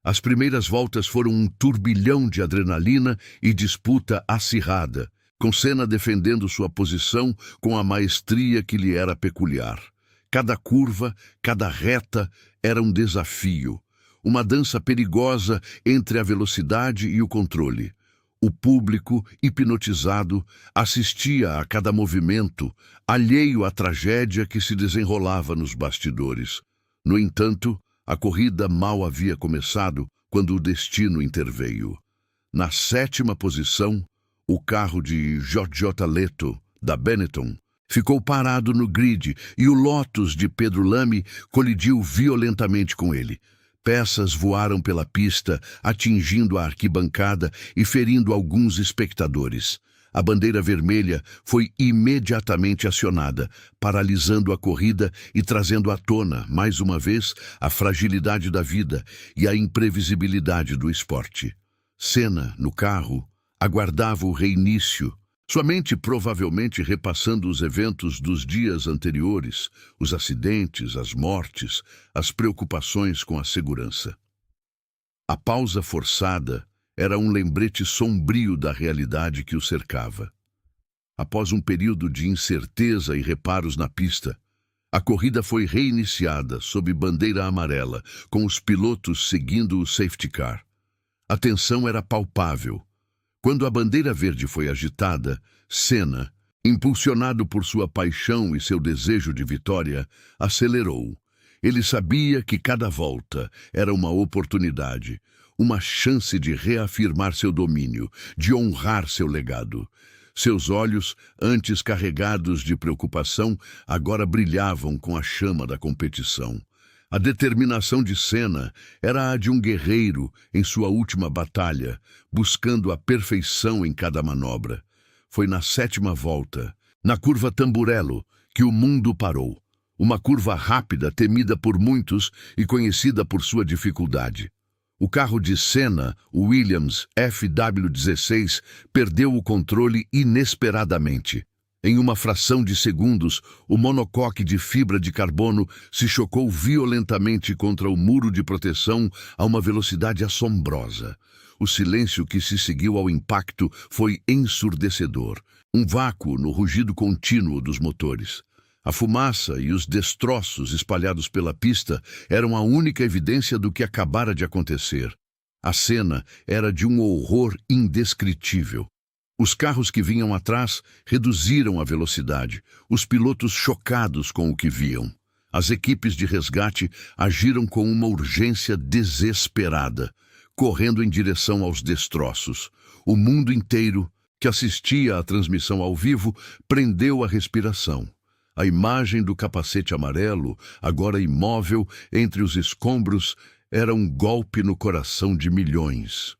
As primeiras voltas foram um turbilhão de adrenalina e disputa acirrada, com Senna defendendo sua posição com a maestria que lhe era peculiar. Cada curva, cada reta era um desafio, uma dança perigosa entre a velocidade e o controle. O público, hipnotizado, assistia a cada movimento, alheio à tragédia que se desenrolava nos bastidores. No entanto, a corrida mal havia começado quando o destino interveio. Na 7ª posição, o carro de Giorgio Leto, da Benetton, ficou parado no grid e o Lotus de Pedro Lamy colidiu violentamente com ele. Peças voaram pela pista, atingindo a arquibancada e ferindo alguns espectadores. A bandeira vermelha foi imediatamente acionada, paralisando a corrida e trazendo à tona, mais uma vez, a fragilidade da vida e a imprevisibilidade do esporte. Senna, no carro, aguardava o reinício, sua mente provavelmente repassando os eventos dos dias anteriores, os acidentes, as mortes, as preocupações com a segurança. A pausa forçada era um lembrete sombrio da realidade que o cercava. Após um período de incerteza e reparos na pista, a corrida foi reiniciada sob bandeira amarela, com os pilotos seguindo o safety car. A tensão era palpável. Quando a bandeira verde foi agitada, Senna, impulsionado por sua paixão e seu desejo de vitória, acelerou. Ele sabia que cada volta era uma oportunidade, uma chance de reafirmar seu domínio, de honrar seu legado. Seus olhos, antes carregados de preocupação, agora brilhavam com a chama da competição. A determinação de Senna era a de um guerreiro em sua última batalha, buscando a perfeição em cada manobra. Foi na 7ª volta, na curva Tamburello, que o mundo parou. Uma curva rápida, temida por muitos e conhecida por sua dificuldade. O carro de Senna, o Williams FW16, perdeu o controle inesperadamente. Em uma fração de segundos, o monocoque de fibra de carbono se chocou violentamente contra o muro de proteção a uma velocidade assombrosa. O silêncio que se seguiu ao impacto foi ensurdecedor. Um vácuo no rugido contínuo dos motores. A fumaça e os destroços espalhados pela pista eram a única evidência do que acabara de acontecer. A cena era de um horror indescritível. Os carros que vinham atrás reduziram a velocidade, os pilotos chocados com o que viam. As equipes de resgate agiram com uma urgência desesperada, correndo em direção aos destroços. O mundo inteiro, que assistia à transmissão ao vivo, prendeu a respiração. A imagem do capacete amarelo, agora imóvel entre os escombros, era um golpe no coração de milhões.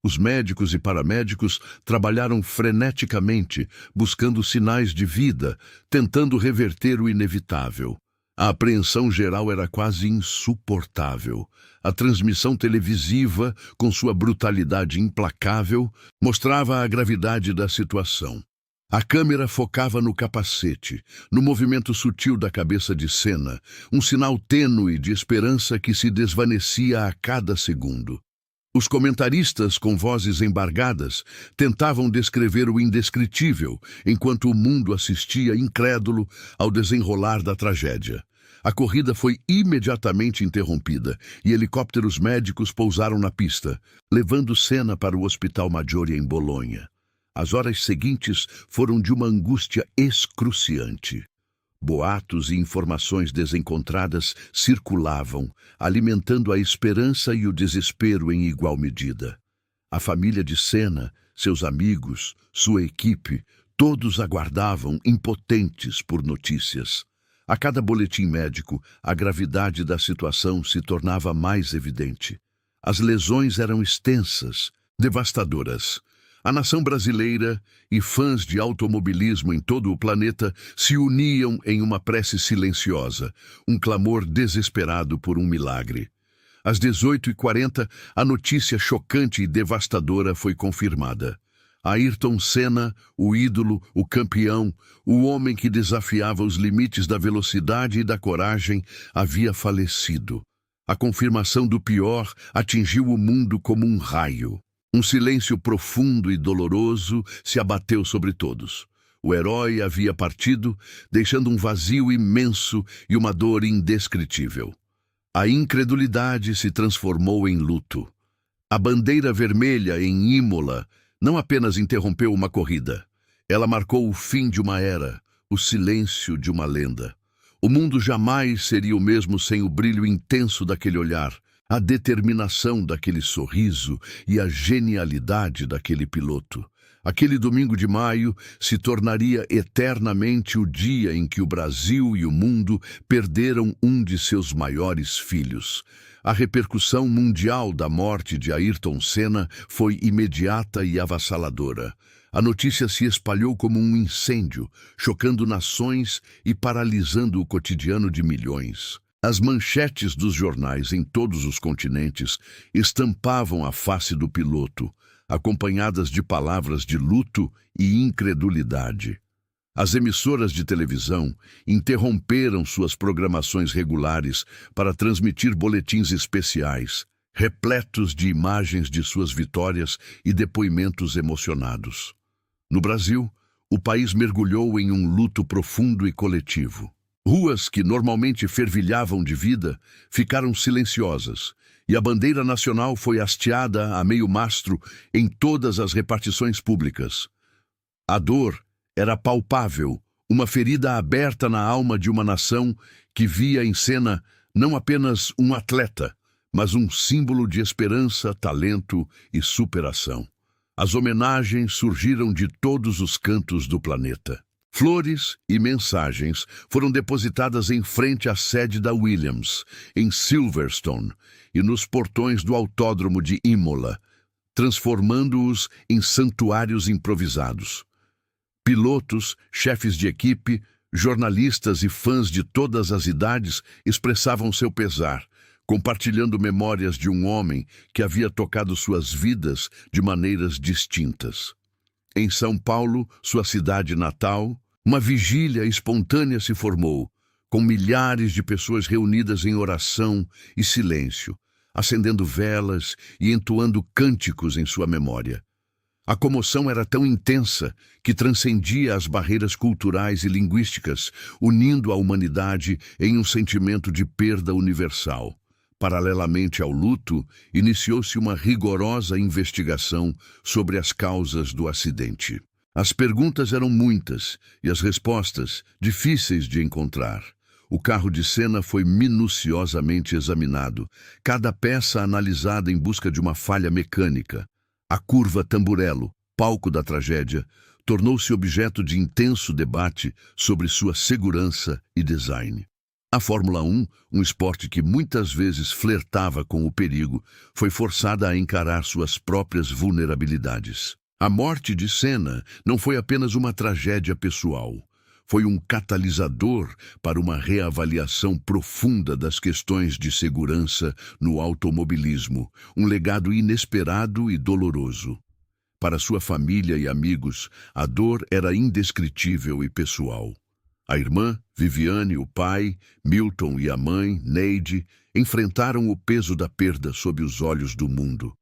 Os médicos e paramédicos trabalharam freneticamente, buscando sinais de vida, tentando reverter o inevitável. A apreensão geral era quase insuportável. A transmissão televisiva, com sua brutalidade implacável, mostrava a gravidade da situação. A câmera focava no capacete, no movimento sutil da cabeça de Senna, um sinal tênue de esperança que se desvanecia a cada segundo. Os comentaristas, com vozes embargadas, tentavam descrever o indescritível, enquanto o mundo assistia incrédulo ao desenrolar da tragédia. A corrida foi imediatamente interrompida e helicópteros médicos pousaram na pista, levando Senna para o Hospital Maggiore em Bolonha. As horas seguintes foram de uma angústia excruciante. Boatos e informações desencontradas circulavam, alimentando a esperança e o desespero em igual medida. A família de Senna, seus amigos, sua equipe, todos aguardavam, impotentes por notícias. A cada boletim médico, a gravidade da situação se tornava mais evidente. As lesões eram extensas, devastadoras. A nação brasileira e fãs de automobilismo em todo o planeta se uniam em uma prece silenciosa, um clamor desesperado por um milagre. Às 18h40, a notícia chocante e devastadora foi confirmada. Ayrton Senna, o ídolo, o campeão, o homem que desafiava os limites da velocidade e da coragem, havia falecido. A confirmação do pior atingiu o mundo como um raio. Um silêncio profundo e doloroso se abateu sobre todos. O herói havia partido, deixando um vazio imenso e uma dor indescritível. A incredulidade se transformou em luto. A bandeira vermelha em Imola não apenas interrompeu uma corrida. Ela marcou o fim de uma era, o silêncio de uma lenda. O mundo jamais seria o mesmo sem o brilho intenso daquele olhar, a determinação daquele sorriso e a genialidade daquele piloto. Aquele domingo de maio se tornaria eternamente o dia em que o Brasil e o mundo perderam um de seus maiores filhos. A repercussão mundial da morte de Ayrton Senna foi imediata e avassaladora. A notícia se espalhou como um incêndio, chocando nações e paralisando o cotidiano de milhões. As manchetes dos jornais em todos os continentes estampavam a face do piloto, acompanhadas de palavras de luto e incredulidade. As emissoras de televisão interromperam suas programações regulares para transmitir boletins especiais, repletos de imagens de suas vitórias e depoimentos emocionados. No Brasil, o país mergulhou em um luto profundo e coletivo. Ruas que normalmente fervilhavam de vida ficaram silenciosas, e a bandeira nacional foi hasteada a meio mastro em todas as repartições públicas. A dor era palpável, uma ferida aberta na alma de uma nação que via em Senna não apenas um atleta, mas um símbolo de esperança, talento e superação. As homenagens surgiram de todos os cantos do planeta. Flores e mensagens foram depositadas em frente à sede da Williams, em Silverstone, e nos portões do Autódromo de Imola, transformando-os em santuários improvisados. Pilotos, chefes de equipe, jornalistas e fãs de todas as idades expressavam seu pesar, compartilhando memórias de um homem que havia tocado suas vidas de maneiras distintas. Em São Paulo, sua cidade natal, uma vigília espontânea se formou, com milhares de pessoas reunidas em oração e silêncio, acendendo velas e entoando cânticos em sua memória. A comoção era tão intensa que transcendia as barreiras culturais e linguísticas, unindo a humanidade em um sentimento de perda universal. Paralelamente ao luto, iniciou-se uma rigorosa investigação sobre as causas do acidente. As perguntas eram muitas e as respostas difíceis de encontrar. O carro de Senna foi minuciosamente examinado, cada peça analisada em busca de uma falha mecânica. A curva Tamburello, palco da tragédia, tornou-se objeto de intenso debate sobre sua segurança e design. A Fórmula 1, um esporte que muitas vezes flertava com o perigo, foi forçada a encarar suas próprias vulnerabilidades. A morte de Senna não foi apenas uma tragédia pessoal. Foi um catalisador para uma reavaliação profunda das questões de segurança no automobilismo, um legado inesperado e doloroso. Para sua família e amigos, a dor era indescritível e pessoal. A irmã, Viviane, o pai, Milton e a mãe, Neide, enfrentaram o peso da perda sob os olhos do mundo.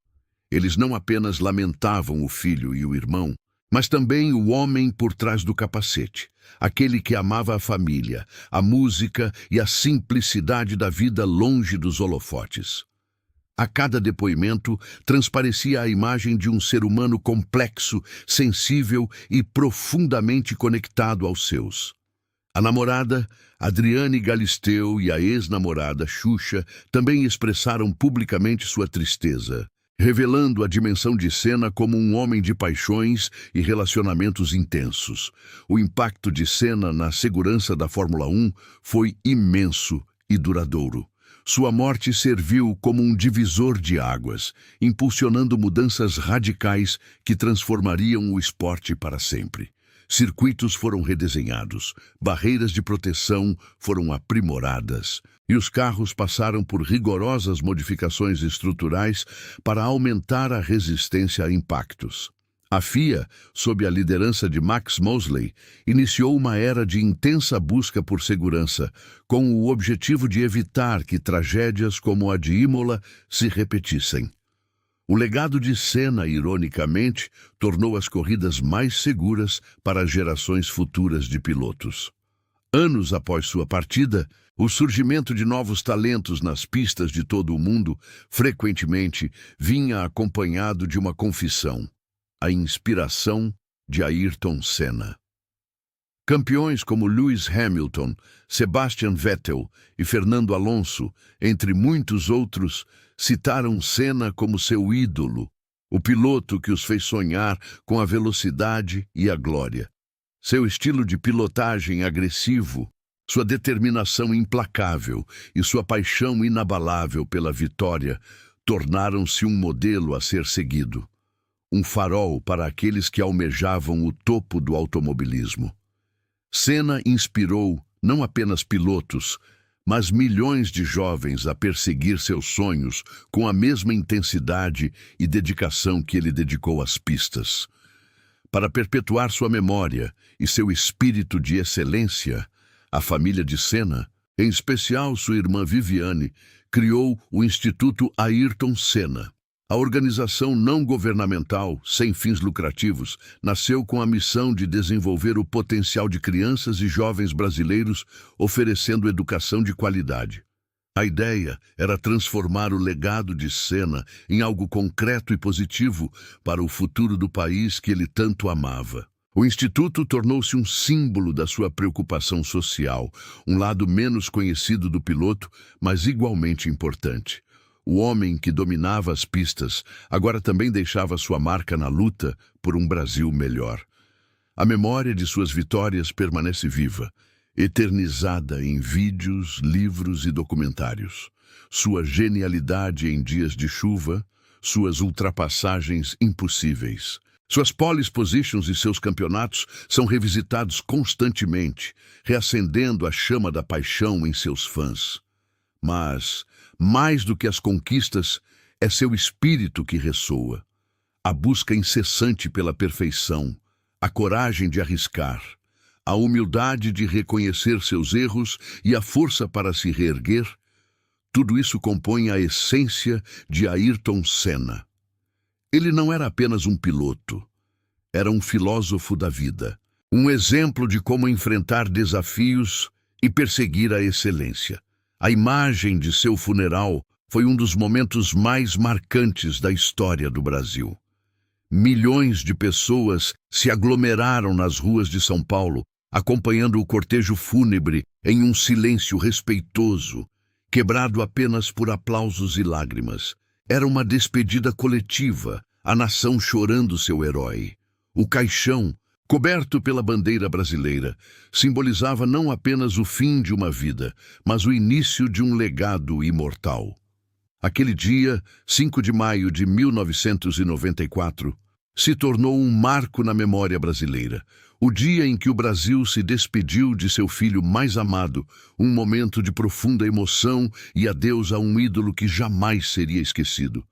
Eles não apenas lamentavam o filho e o irmão, mas também o homem por trás do capacete, aquele que amava a família, a música e a simplicidade da vida longe dos holofotes. A cada depoimento transparecia a imagem de um ser humano complexo, sensível e profundamente conectado aos seus. A namorada, Adriane Galisteu, e a ex-namorada, Xuxa, também expressaram publicamente sua tristeza, revelando a dimensão de Senna como um homem de paixões e relacionamentos intensos. O impacto de Senna na segurança da Fórmula 1 foi imenso e duradouro. Sua morte serviu como um divisor de águas, impulsionando mudanças radicais que transformariam o esporte para sempre. Circuitos foram redesenhados, barreiras de proteção foram aprimoradas e os carros passaram por rigorosas modificações estruturais para aumentar a resistência a impactos. A FIA, sob a liderança de Max Mosley, iniciou uma era de intensa busca por segurança, com o objetivo de evitar que tragédias como a de Imola se repetissem. O legado de Senna, ironicamente, tornou as corridas mais seguras para gerações futuras de pilotos. Anos após sua partida, o surgimento de novos talentos nas pistas de todo o mundo frequentemente vinha acompanhado de uma confissão: a inspiração de Ayrton Senna. Campeões como Lewis Hamilton, Sebastian Vettel e Fernando Alonso, entre muitos outros, citaram Senna como seu ídolo, o piloto que os fez sonhar com a velocidade e a glória. Seu estilo de pilotagem agressivo, sua determinação implacável e sua paixão inabalável pela vitória tornaram-se um modelo a ser seguido, um farol para aqueles que almejavam o topo do automobilismo. Senna inspirou não apenas pilotos, mas milhões de jovens a perseguir seus sonhos com a mesma intensidade e dedicação que ele dedicou às pistas. Para perpetuar sua memória e seu espírito de excelência, a família de Senna, em especial sua irmã Viviane, criou o Instituto Ayrton Senna. A organização não governamental, sem fins lucrativos, nasceu com a missão de desenvolver o potencial de crianças e jovens brasileiros, oferecendo educação de qualidade. A ideia era transformar o legado de Senna em algo concreto e positivo para o futuro do país que ele tanto amava. O Instituto tornou-se um símbolo da sua preocupação social, um lado menos conhecido do piloto, mas igualmente importante. O homem que dominava as pistas agora também deixava sua marca na luta por um Brasil melhor. A memória de suas vitórias permanece viva, eternizada em vídeos, livros e documentários. Sua genialidade em dias de chuva, suas ultrapassagens impossíveis. Suas pole positions e seus campeonatos são revisitados constantemente, reacendendo a chama da paixão em seus fãs. Mas, mais do que as conquistas, é seu espírito que ressoa. A busca incessante pela perfeição, a coragem de arriscar, a humildade de reconhecer seus erros e a força para se reerguer, tudo isso compõe a essência de Ayrton Senna. Ele não era apenas um piloto, era um filósofo da vida, um exemplo de como enfrentar desafios e perseguir a excelência. A imagem de seu funeral foi um dos momentos mais marcantes da história do Brasil. Milhões de pessoas se aglomeraram nas ruas de São Paulo, acompanhando o cortejo fúnebre em um silêncio respeitoso, quebrado apenas por aplausos e lágrimas. Era uma despedida coletiva, a nação chorando seu herói. O caixão, coberto pela bandeira brasileira, simbolizava não apenas o fim de uma vida, mas o início de um legado imortal. Aquele dia, 5 de maio de 1994, se tornou um marco na memória brasileira. O dia em que o Brasil se despediu de seu filho mais amado, um momento de profunda emoção e adeus a um ídolo que jamais seria esquecido.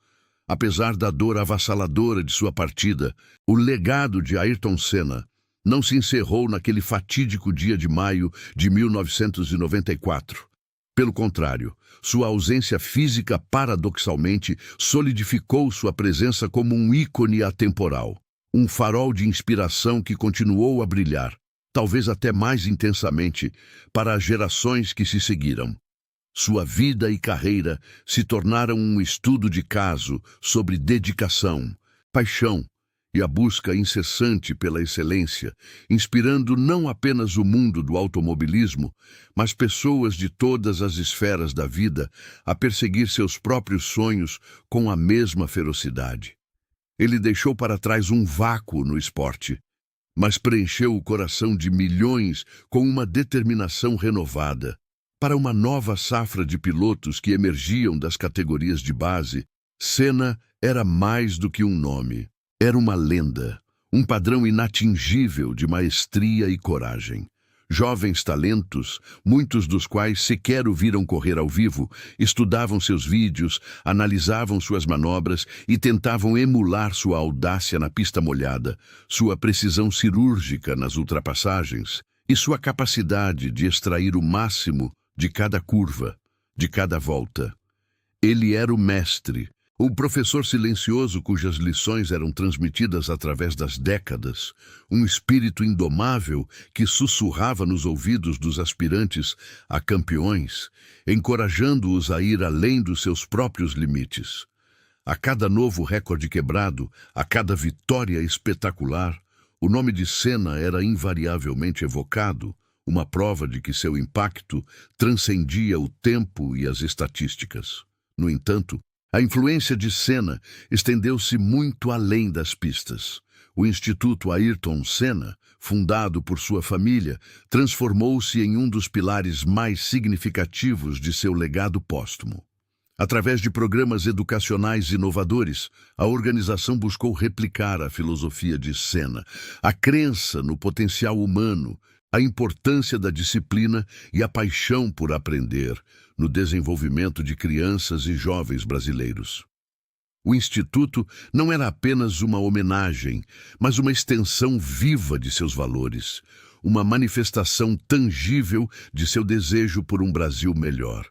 Apesar da dor avassaladora de sua partida, o legado de Ayrton Senna não se encerrou naquele fatídico dia de maio de 1994. Pelo contrário, sua ausência física paradoxalmente solidificou sua presença como um ícone atemporal, um farol de inspiração que continuou a brilhar, talvez até mais intensamente, para as gerações que se seguiram. Sua vida e carreira se tornaram um estudo de caso sobre dedicação, paixão e a busca incessante pela excelência, inspirando não apenas o mundo do automobilismo, mas pessoas de todas as esferas da vida a perseguir seus próprios sonhos com a mesma ferocidade. Ele deixou para trás um vácuo no esporte, mas preencheu o coração de milhões com uma determinação renovada. Para uma nova safra de pilotos que emergiam das categorias de base, Senna era mais do que um nome. Era uma lenda, um padrão inatingível de maestria e coragem. Jovens talentos, muitos dos quais sequer o viram correr ao vivo, estudavam seus vídeos, analisavam suas manobras e tentavam emular sua audácia na pista molhada, sua precisão cirúrgica nas ultrapassagens e sua capacidade de extrair o máximo de cada curva, de cada volta. Ele era o mestre, o professor silencioso cujas lições eram transmitidas através das décadas, um espírito indomável que sussurrava nos ouvidos dos aspirantes a campeões, encorajando-os a ir além dos seus próprios limites. A cada novo recorde quebrado, a cada vitória espetacular, o nome de Senna era invariavelmente evocado, uma prova de que seu impacto transcendia o tempo e as estatísticas. No entanto, a influência de Senna estendeu-se muito além das pistas. O Instituto Ayrton Senna, fundado por sua família, transformou-se em um dos pilares mais significativos de seu legado póstumo. Através de programas educacionais inovadores, a organização buscou replicar a filosofia de Senna, a crença no potencial humano, a importância da disciplina e a paixão por aprender no desenvolvimento de crianças e jovens brasileiros. O Instituto não era apenas uma homenagem, mas uma extensão viva de seus valores, uma manifestação tangível de seu desejo por um Brasil melhor.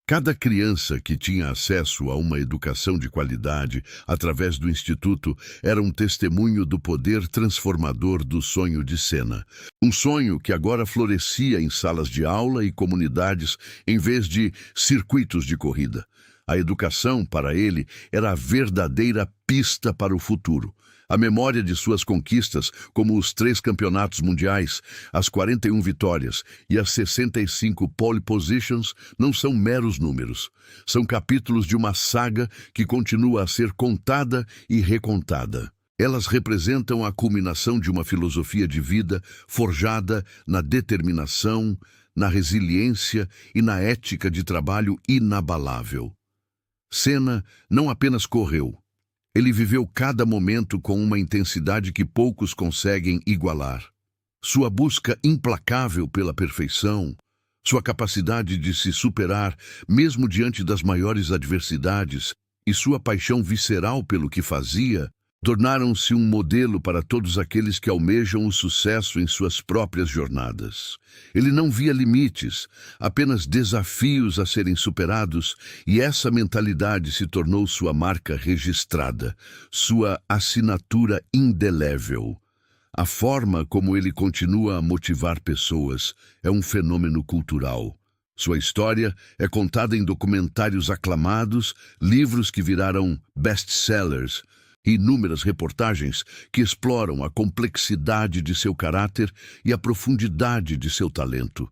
Cada criança que tinha acesso a uma educação de qualidade através do Instituto era um testemunho do poder transformador do sonho de Senna. Um sonho que agora florescia em salas de aula e comunidades em vez de circuitos de corrida. A educação, para ele, era a verdadeira pista para o futuro. A memória de suas conquistas, como os 3 campeonatos mundiais, as 41 vitórias e as 65 pole positions, não são meros números. São capítulos de uma saga que continua a ser contada e recontada. Elas representam a culminação de uma filosofia de vida forjada na determinação, na resiliência e na ética de trabalho inabalável. Senna não apenas correu. Ele viveu cada momento com uma intensidade que poucos conseguem igualar. Sua busca implacável pela perfeição, sua capacidade de se superar mesmo diante das maiores adversidades e sua paixão visceral pelo que fazia, tornaram-se um modelo para todos aqueles que almejam o sucesso em suas próprias jornadas. Ele não via limites, apenas desafios a serem superados, e essa mentalidade se tornou sua marca registrada, sua assinatura indelével. A forma como ele continua a motivar pessoas é um fenômeno cultural. Sua história é contada em documentários aclamados, livros que viraram best-sellers, e inúmeras reportagens que exploram a complexidade de seu caráter e a profundidade de seu talento.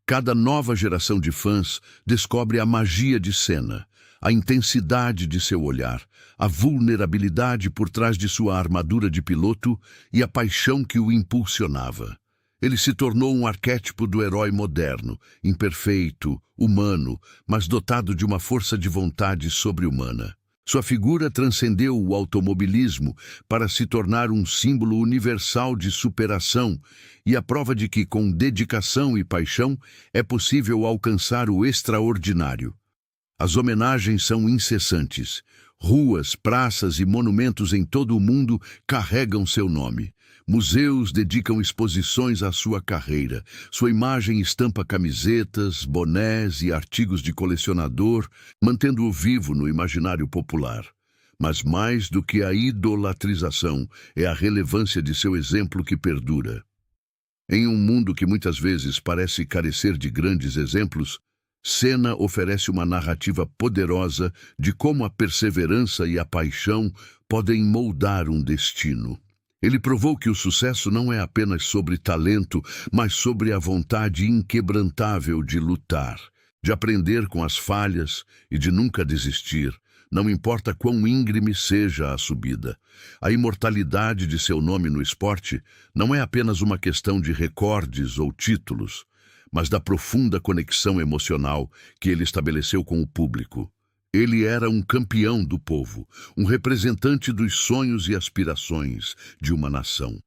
Cada nova geração de fãs descobre a magia de Senna, a intensidade de seu olhar, a vulnerabilidade por trás de sua armadura de piloto e a paixão que o impulsionava. Ele se tornou um arquétipo do herói moderno, imperfeito, humano, mas dotado de uma força de vontade sobre-humana. Sua figura transcendeu o automobilismo para se tornar um símbolo universal de superação e a prova de que, com dedicação e paixão, é possível alcançar o extraordinário. As homenagens são incessantes. Ruas, praças e monumentos em todo o mundo carregam seu nome. Museus dedicam exposições à sua carreira. Sua imagem estampa camisetas, bonés e artigos de colecionador, mantendo-o vivo no imaginário popular. Mas mais do que a idolatrização, é a relevância de seu exemplo que perdura. Em um mundo que muitas vezes parece carecer de grandes exemplos, Senna oferece uma narrativa poderosa de como a perseverança e a paixão podem moldar um destino. Ele provou que o sucesso não é apenas sobre talento, mas sobre a vontade inquebrantável de lutar, de aprender com as falhas e de nunca desistir, não importa quão íngreme seja a subida. A imortalidade de seu nome no esporte não é apenas uma questão de recordes ou títulos, mas da profunda conexão emocional que ele estabeleceu com o público. Ele era um campeão do povo, um representante dos sonhos e aspirações de uma nação.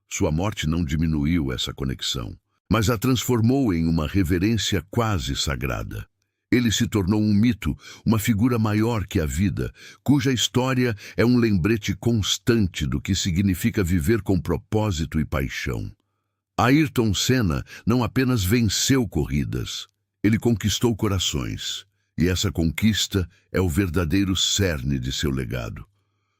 Sua morte não diminuiu essa conexão, mas a transformou em uma reverência quase sagrada. Ele se tornou um mito, uma figura maior que a vida, cuja história é um lembrete constante do que significa viver com propósito e paixão. Ayrton Senna não apenas venceu corridas, ele conquistou corações. E essa conquista é o verdadeiro cerne de seu legado.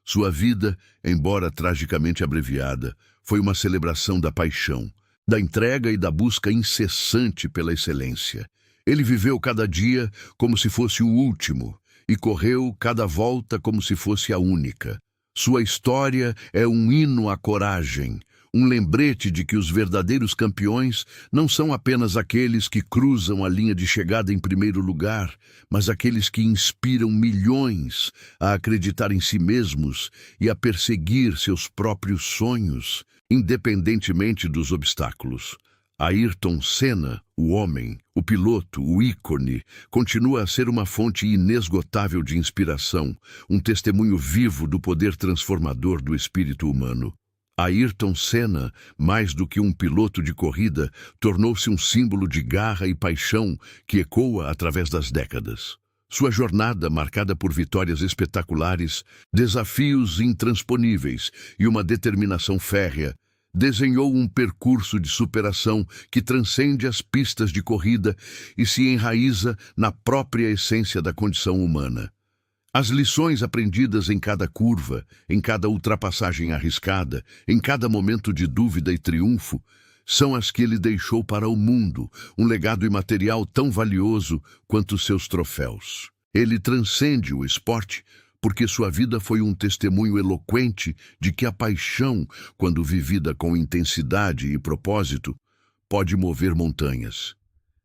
Sua vida, embora tragicamente abreviada, foi uma celebração da paixão, da entrega e da busca incessante pela excelência. Ele viveu cada dia como se fosse o último e correu cada volta como se fosse a única. Sua história é um hino à coragem, um lembrete de que os verdadeiros campeões não são apenas aqueles que cruzam a linha de chegada em primeiro lugar, mas aqueles que inspiram milhões a acreditar em si mesmos e a perseguir seus próprios sonhos, independentemente dos obstáculos. Ayrton Senna, o homem, o piloto, o ícone, continua a ser uma fonte inesgotável de inspiração, um testemunho vivo do poder transformador do espírito humano. Ayrton Senna, mais do que um piloto de corrida, tornou-se um símbolo de garra e paixão que ecoa através das décadas. Sua jornada, marcada por vitórias espetaculares, desafios intransponíveis e uma determinação férrea, desenhou um percurso de superação que transcende as pistas de corrida e se enraiza na própria essência da condição humana. As lições aprendidas em cada curva, em cada ultrapassagem arriscada, em cada momento de dúvida e triunfo, são as que ele deixou para o mundo, um legado imaterial tão valioso quanto seus troféus. Ele transcende o esporte porque sua vida foi um testemunho eloquente de que a paixão, quando vivida com intensidade e propósito, pode mover montanhas.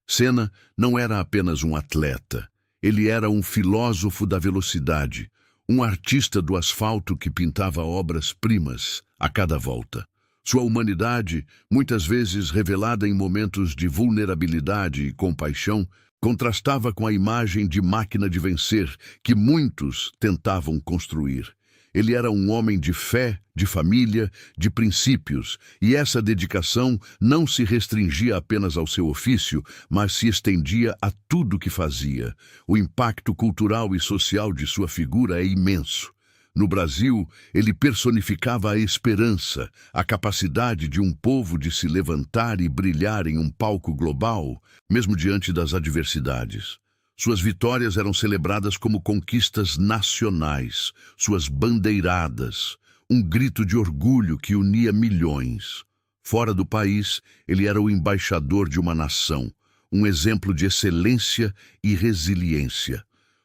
Senna não era apenas um atleta, ele era um filósofo da velocidade, um artista do asfalto que pintava obras-primas a cada volta. Sua humanidade, muitas vezes revelada em momentos de vulnerabilidade e compaixão, contrastava com a imagem de máquina de vencer que muitos tentavam construir. Ele era um homem de fé, de família, de princípios, e essa dedicação não se restringia apenas ao seu ofício, mas se estendia a tudo que fazia. O impacto cultural e social de sua figura é imenso. No Brasil, ele personificava a esperança, a capacidade de um povo de se levantar e brilhar em um palco global, mesmo diante das adversidades. Suas vitórias eram celebradas como conquistas nacionais, suas bandeiradas, um grito de orgulho que unia milhões. Fora do país, ele era o embaixador de uma nação, um exemplo de excelência e resiliência.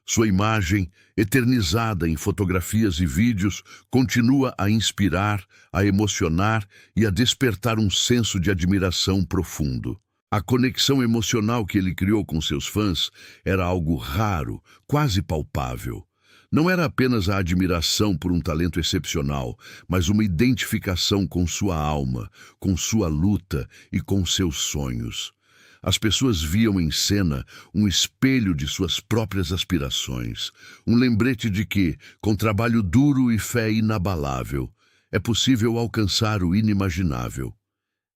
Sua imagem, eternizada em fotografias e vídeos, continua a inspirar, a emocionar e a despertar um senso de admiração profundo. A conexão emocional que ele criou com seus fãs era algo raro, quase palpável. Não era apenas a admiração por um talento excepcional, mas uma identificação com sua alma, com sua luta e com seus sonhos. As pessoas viam em Senna um espelho de suas próprias aspirações, um lembrete de que, com trabalho duro e fé inabalável, é possível alcançar o inimaginável.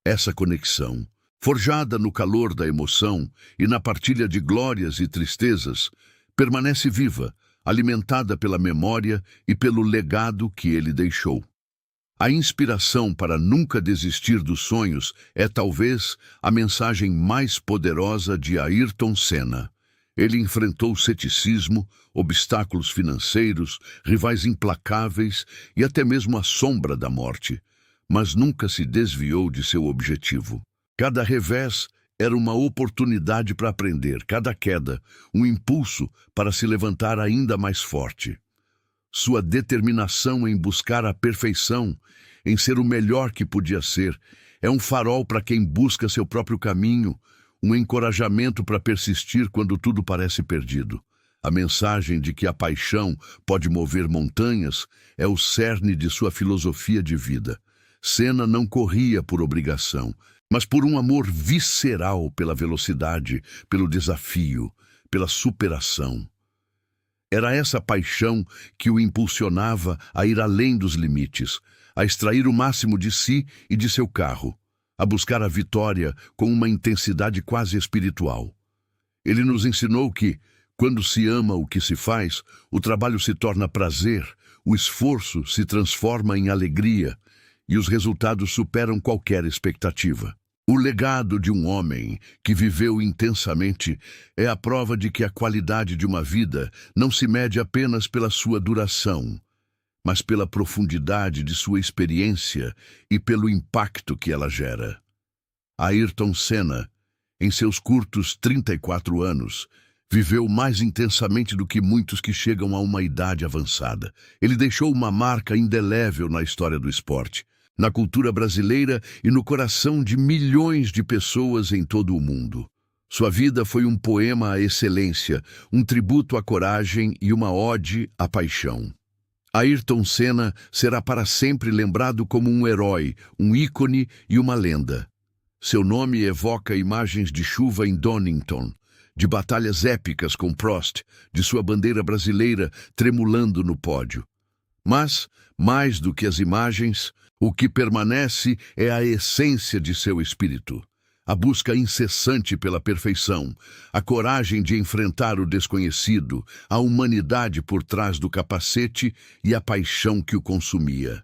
Essa conexão, forjada no calor da emoção e na partilha de glórias e tristezas, permanece viva, alimentada pela memória e pelo legado que ele deixou. A inspiração para nunca desistir dos sonhos é talvez a mensagem mais poderosa de Ayrton Senna. Ele enfrentou ceticismo, obstáculos financeiros, rivais implacáveis e até mesmo a sombra da morte, mas nunca se desviou de seu objetivo. Cada revés era uma oportunidade para aprender, cada queda, um impulso para se levantar ainda mais forte. Sua determinação em buscar a perfeição, em ser o melhor que podia ser, é um farol para quem busca seu próprio caminho, um encorajamento para persistir quando tudo parece perdido. A mensagem de que a paixão pode mover montanhas é o cerne de sua filosofia de vida. Senna não corria por obrigação, mas por um amor visceral pela velocidade, pelo desafio, pela superação. Era essa paixão que o impulsionava a ir além dos limites, a extrair o máximo de si e de seu carro, a buscar a vitória com uma intensidade quase espiritual. Ele nos ensinou que, quando se ama o que se faz, o trabalho se torna prazer, o esforço se transforma em alegria e os resultados superam qualquer expectativa. O legado de um homem que viveu intensamente é a prova de que a qualidade de uma vida não se mede apenas pela sua duração, mas pela profundidade de sua experiência e pelo impacto que ela gera. Ayrton Senna, em seus curtos 34 anos, viveu mais intensamente do que muitos que chegam a uma idade avançada. Ele deixou uma marca indelével na história do esporte, na cultura brasileira e no coração de milhões de pessoas em todo o mundo. Sua vida foi um poema à excelência, um tributo à coragem e uma ode à paixão. Ayrton Senna será para sempre lembrado como um herói, um ícone e uma lenda. Seu nome evoca imagens de chuva em Donington, de batalhas épicas com Prost, de sua bandeira brasileira tremulando no pódio. Mas, mais do que as imagens, o que permanece é a essência de seu espírito. A busca incessante pela perfeição, a coragem de enfrentar o desconhecido, a humanidade por trás do capacete e a paixão que o consumia.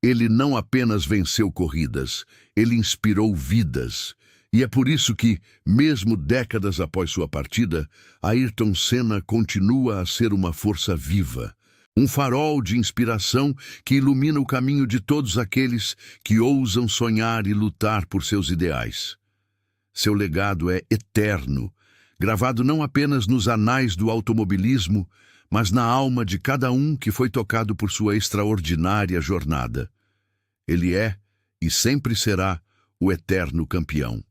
Ele não apenas venceu corridas, ele inspirou vidas. E é por isso que, mesmo décadas após sua partida, Ayrton Senna continua a ser uma força viva. Um farol de inspiração que ilumina o caminho de todos aqueles que ousam sonhar e lutar por seus ideais. Seu legado é eterno, gravado não apenas nos anais do automobilismo, mas na alma de cada um que foi tocado por sua extraordinária jornada. Ele é, e sempre será, o eterno campeão.